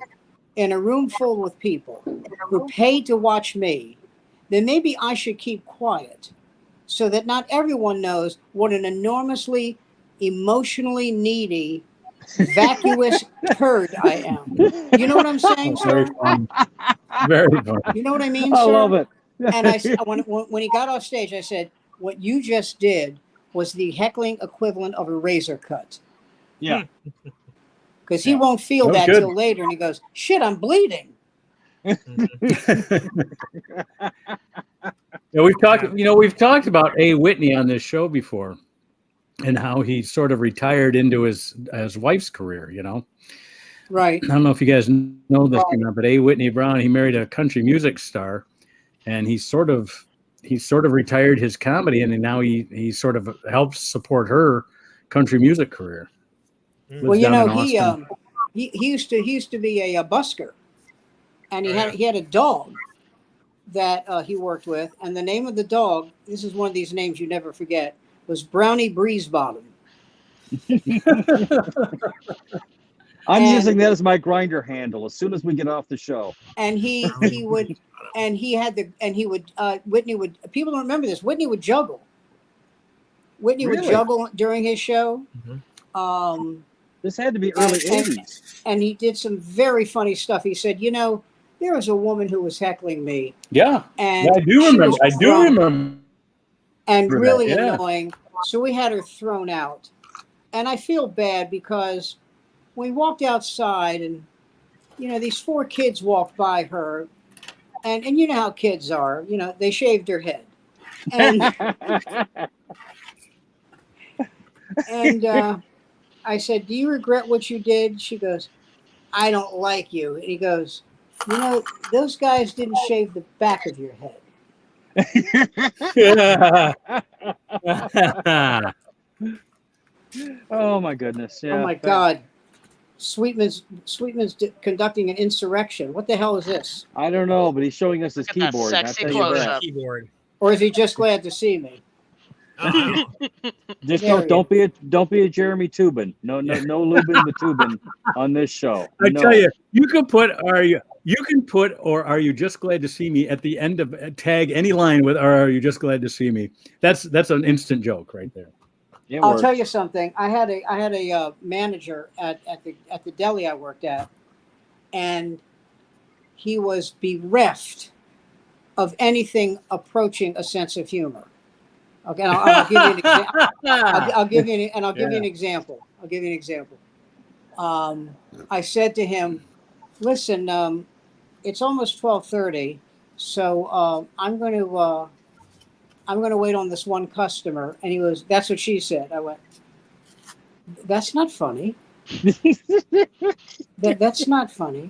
in a room full with people who paid to watch me, then maybe I should keep quiet so that not everyone knows what an enormously emotionally needy, vacuous turd I am. You know what I'm saying, Very sir? fun. Very fun. You know what I mean, I sir? love it. And I said, when he got off stage, I said, what you just did was the heckling equivalent of a razor cut. Yeah. Because he won't feel That was that good. till later. And he goes, shit, I'm bleeding. Yeah, we've talked about A. Whitney on this show before, and how he sort of retired into his wife's career. You know, Right. I don't know if you guys know this or not, but A. Whitney Brown, he married a country music star, and he sort of retired his comedy, and now he sort of helps support her country music career. Well, Lives you down know, in Austin. he used to be a busker, and he had a dog that he worked with, and the name of the dog, this is one of these names you never forget, was Brownie Breezebottom. I'm using that as my grinder handle as soon as we get off the show. And Whitney would, people don't remember this, Whitney would juggle. Whitney would juggle during his show. This had to be early 80s. And he did some very funny stuff. He said, you know, there was a woman who was heckling me. Yeah. And I do remember. I do remember. And really yeah. annoying. So we had her thrown out. And I feel bad because we walked outside and, you know, these 4 kids walked by her. And you know how kids are. You know, they shaved her head. And, and I said, do you regret what you did? She goes, I don't like you. And he goes, you know, those guys didn't shave the back of your head. Oh my goodness! Yeah. Oh my God, Sweetman's conducting an insurrection. What the hell is this? I don't know, but he's showing us his Look at that keyboard. sexy I'll tell you that. close-up. Keyboard. Or is he just glad to see me? Just There don't be a Jeremy Tubin. No Lubin the Tubin on this show. I No. tell you, you can put or are you just glad to see me at the end of tag any line with or are you just glad to see me? That's an instant joke right there. I'll tell you something. I had a manager at the deli I worked at, and he was bereft of anything approaching a sense of humor. Okay, I'll give you an example. I'll give you an example. I'll give you an example. I said to him, "Listen, it's almost 12:30, so I'm going to wait on this one customer." And he goes, "That's what she said." I went, "That's not funny. That's not funny."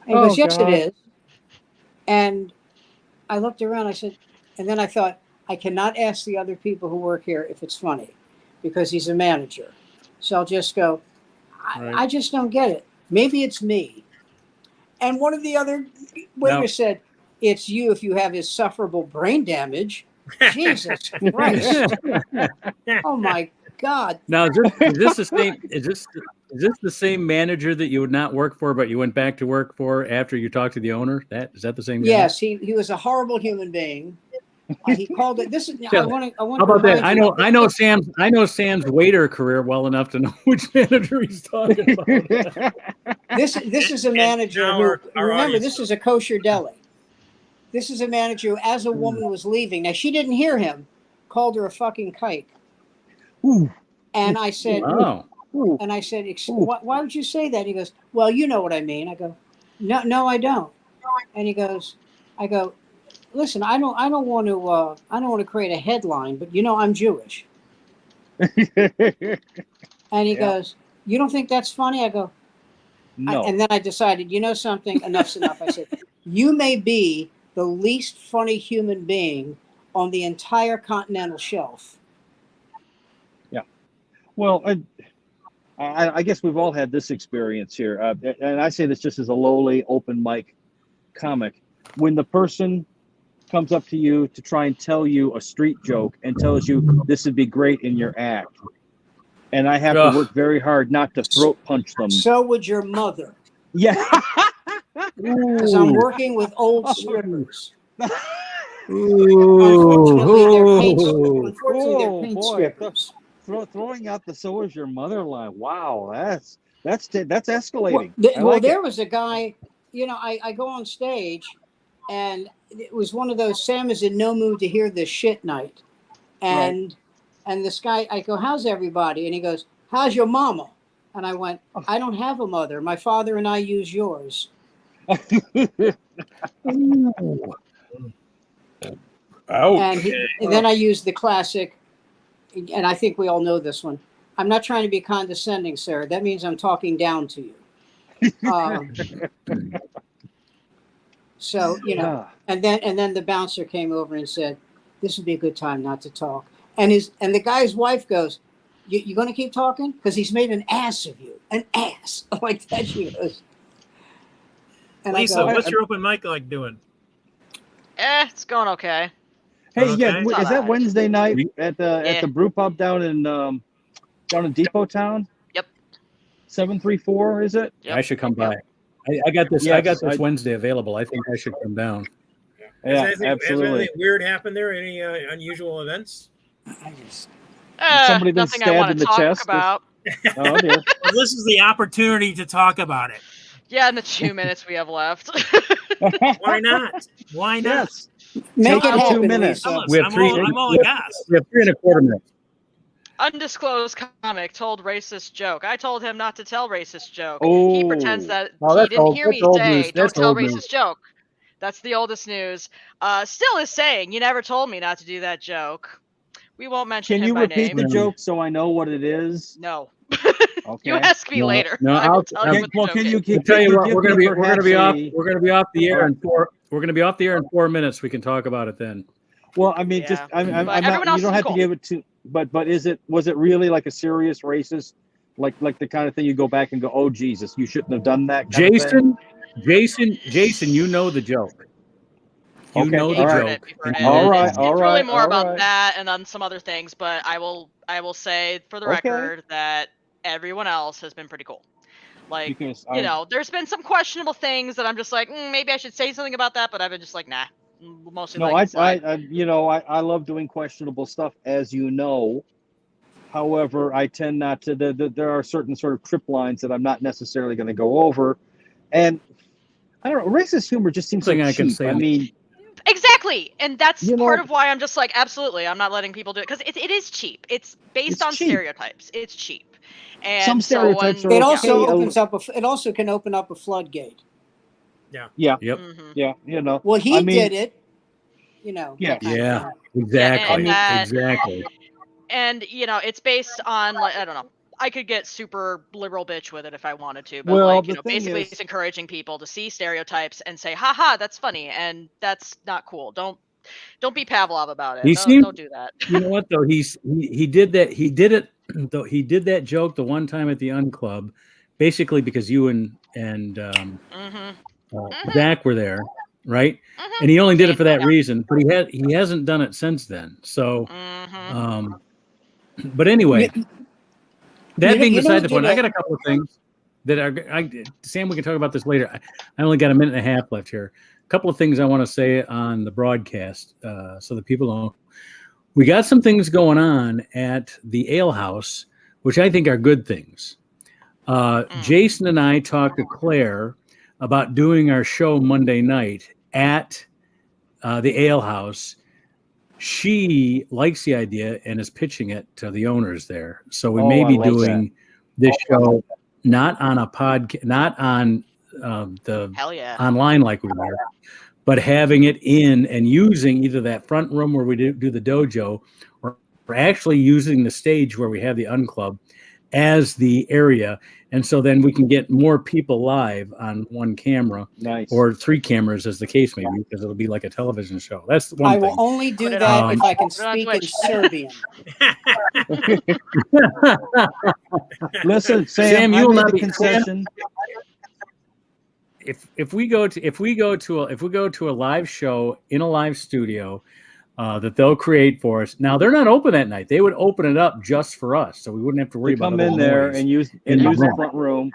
And he goes, "Yes, God. it is." And I looked around. I said, and then I thought, I cannot ask the other people who work here if it's funny, because he's a manager. So I'll just go, I just don't get it. Maybe it's me. And one of the other waiters said, it's you if you have insufferable brain damage. Jesus Christ. Oh my God. Now is this the same? Is this the same manager that you would not work for, but you went back to work for after you talked to the owner? Is that the same guy? Yes, he was a horrible human being. He called it. This is. I want How about that? I know Sam's waiter career well enough to know which manager he's talking about. This is a manager who. Remember, this is a kosher deli. This is a manager who, as a woman was leaving, now she didn't hear him, called her a fucking kike. Ooh. And I said, Wow. and I said, why would you say that? He goes, well, you know what I mean. I go, no, I don't. And he goes, I go, listen, I don't want to create a headline, but you know I'm Jewish. And he goes, you don't think that's funny? I go, No. And then I decided, you know something, enough's enough. I said, you may be the least funny human being on the entire continental shelf. Yeah. Well, I guess we've all had this experience here. And I say this just as a lowly open mic comic. When the person comes up to you to try and tell you a street joke and tells you this would be great in your act, and I have to work very hard not to throat punch them. So would your mother. Yeah. Because I'm working with old strippers. Unfortunately, they're Oh, paint boy. strippers. Throwing out the "so is your mother" line. Wow, that's escalating. Well, there was a guy. I go on stage, and it was one of those Sam is in no mood to hear this shit night, and this guy, I go, "How's everybody?" And he goes, "How's your mama?" And I went, "I don't have a mother. My father and I use yours." And then I used the classic, and I think we all know this one. "I'm not trying to be condescending, sir. That means I'm talking down to you." So and then the bouncer came over and said, "This would be a good time not to talk." And the guy's wife goes, "You going to keep talking? Because he's made an ass of you, an ass." Like that, she goes. And Lisa, what's your open mic like doing? It's going okay. Hey, Okay. is that Wednesday night at the brew pub down in Depot Town? Yep. 734, is it? I should come by. I got this. Yes, I got this Wednesday available. I think I should come down. Yeah, Has anything weird happened there? Any unusual events? Somebody been nothing I stabbed want in to the talk chest? about. Oh dear. Well, this is the opportunity to talk about it. Yeah, in the 2 minutes we have left. Why not? Why not? Yes. Make it Take happen, 2 minutes. Lisa. We have I'm three. all aghast. We have 3.25 minutes. Undisclosed comic told racist joke. I told him not to tell racist joke. Oh. He pretends that Oh, he that's didn't old- hear that's me old say, news. "Don't That's tell old racist news. joke." That's the oldest news. Still is saying, "You never told me not to do that joke." We won't mention Can him you by repeat name. the joke so I know what it is? No. Okay. You ask me No, later. no, I will tell you what the Well, joke can is. you I'll tell you what, give we're gonna me be off. perhaps We're gonna be off the air in 4. We're gonna be off the air in 4 minutes. We can talk about it then. Well, I mean, Yeah. I'm But not. everyone else You don't is have cool. to give it to. But was it really like a serious racist, like the kind of thing you go back and go, "Oh Jesus, you shouldn't have done that." kind of thing? Jason, you know the joke. You Okay, know Yeah, the you've heard joke. it. You've heard it. All right, It's really more all about right. that and then some other things. But I will say for the Okay. record that everyone else has been pretty cool. Like, Because there's been some questionable things that I'm just like, maybe I should say something about that, but I've been just like, nah. Mostly no, like, I love doing questionable stuff, as you know. However, I tend not to. There are certain sort of trip lines that I'm not necessarily going to go over, and I don't know. Racist humor just seems so Something I can cheap. say. I mean, Exactly, and that's You know- part of why I'm just like, absolutely, I'm not letting people do it because it is cheap. It's based It's on cheap. stereotypes. It's cheap, and Some so stereotypes when, are It also okay. opens up. It also can open up a floodgate. yeah, Yep. Mhm. yeah, you know. Well, he I mean, did it. Yeah. that kind of Yeah. thing. Exactly. and that- Exactly. and it's based on, like, I don't know. I could get super liberal bitch with it if I wanted to, but Well, like, the thing basically is- it's encouraging people to see stereotypes and say, haha, that's funny, and that's not cool. Don't be Pavlov about it. Don't do that. You know what though? He did that. He did it. Though he did that joke the one time at the Unclub, basically because you and Zach were there, right? And he only did it for that reason. But he hasn't done it since then. So, but anyway, that being beside the point, I got a couple of things that are. Sam, we can talk about this later. I only got a minute and a half left here. A couple of things I want to say on the broadcast, so that people know. We got some things going on at the Ale House, which I think are good things. Jason and I talked to Claire about doing our show Monday night at the Ale House. She likes the idea and is pitching it to the owners there. So we may be doing this show not on a podcast, not on the Hell yeah. online like we were, but having it in and using either that front room where we do the dojo, or actually using the stage where we have the Unclub as the area. And so then we can get more people live on one camera, or 3 cameras as the case may be, because it'll be like a television show. That's one I thing. will only do that if I can speak in Serbian. Listen, Sam, you will I made not the be concession. If we go to a live show in a live studio that they'll create for us. Now they're not open that night. They would open it up just for us, so we wouldn't have to worry about come in there and use the front room.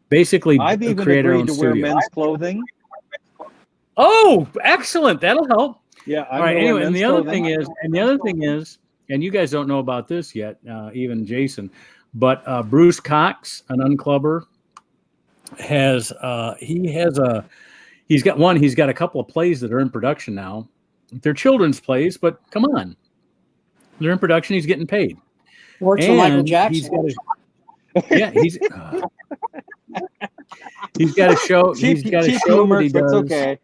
Basically, I've even create our agreed own to wear studio. men's clothing. Oh, excellent. That'll help. Yeah. All right. Anyway, and the other thing is, and you guys don't know about this yet, even Jason, but Bruce Cox, an unclubber, has he's got a couple of plays that are in production now. They're children's plays, but come on, they're in production. He's getting paid. Works for Michael Jackson. He's got a show. He's got a show that he does. Okay.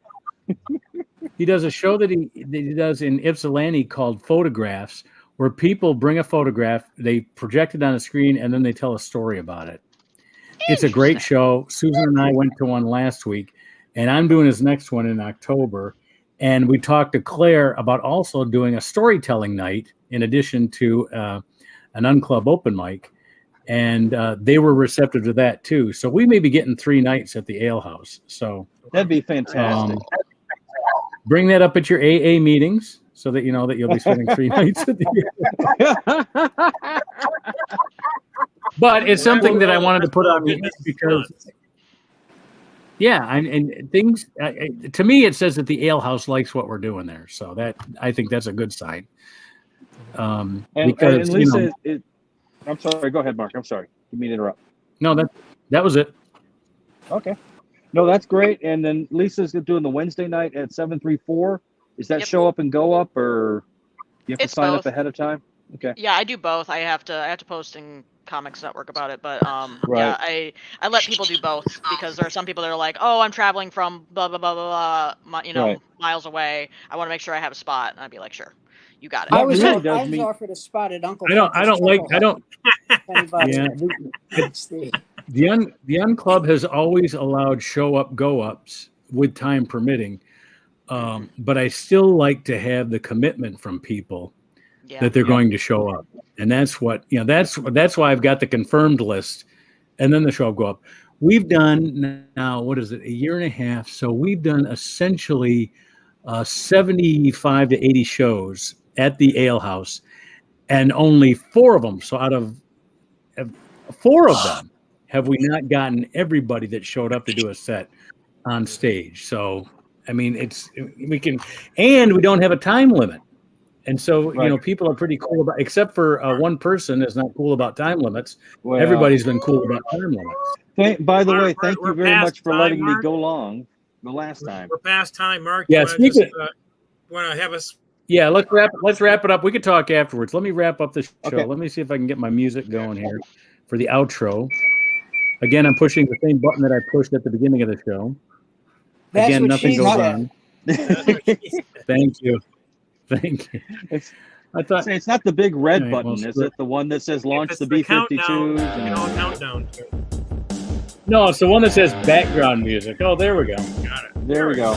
He does a show that he does in Ypsilanti called Photographs, where people bring a photograph, they project it on a screen, and then they tell a story about it. It's a great show. Susan and I went to one last week, and I'm doing his next one in October. And we talked to Claire about also doing a storytelling night in addition to an unclub open mic. And they were receptive to that too. So we may be getting 3 nights at the Ale House. So that'd be fantastic. Bring that up at your AA meetings so that you know that you'll be spending 3 nights at the But it's something that I wanted to put on because and things to me it says that the Ale House likes what we're doing there. So that I think that's a good sign. Because Lisa, I'm sorry. Go ahead, Mark. I'm sorry. Didn't mean to interrupt. No, that was it. Okay. No, that's great. And then Lisa's doing the Wednesday night at 734. Is that show up and go up, or you have to sign up ahead of time? Okay. Yeah, I do both. I have to post in Comics Network about it, but Right. yeah, I let people do both because there are some people that are like, oh, I'm traveling from blah blah blah blah blah, Right. miles away. I want to make sure I have a spot, and I'd be like, sure, you got it. I was really does offered a spot at Uncle. I don't. Anybody. Yeah. The Unclub has always allowed show up, go ups with time permitting. But I still like to have the commitment from people that they're going to show up. And that's what, that's why I've got the confirmed list and then the show up, go up. We've done now, what is it? A year and a half. So we've done essentially 75 to 80 shows at the Ale House and only 4 of them. So out of 4 of them, have we not gotten everybody that showed up to do a set on stage? So, I mean, we don't have a time limit. And so, people are pretty cool about, except for one person is not cool about time limits. Well, everybody's been cool about time limits. By the way, thank you very much for letting me go long the last time. We're past time, Mark. Yeah, want to have us? Yeah, let's wrap it up. We could talk afterwards. Let me wrap up the show. Okay. Let me see if I can get my music going here for the outro. Again, I'm pushing the same button that I pushed at the beginning of the show. Again, nothing goes on. Thank you. I thought it's not the big red button, is it? The one that says launch the B-52s? Countdown. No, it's the one that says background music. Oh, there we go. Got it. There we go.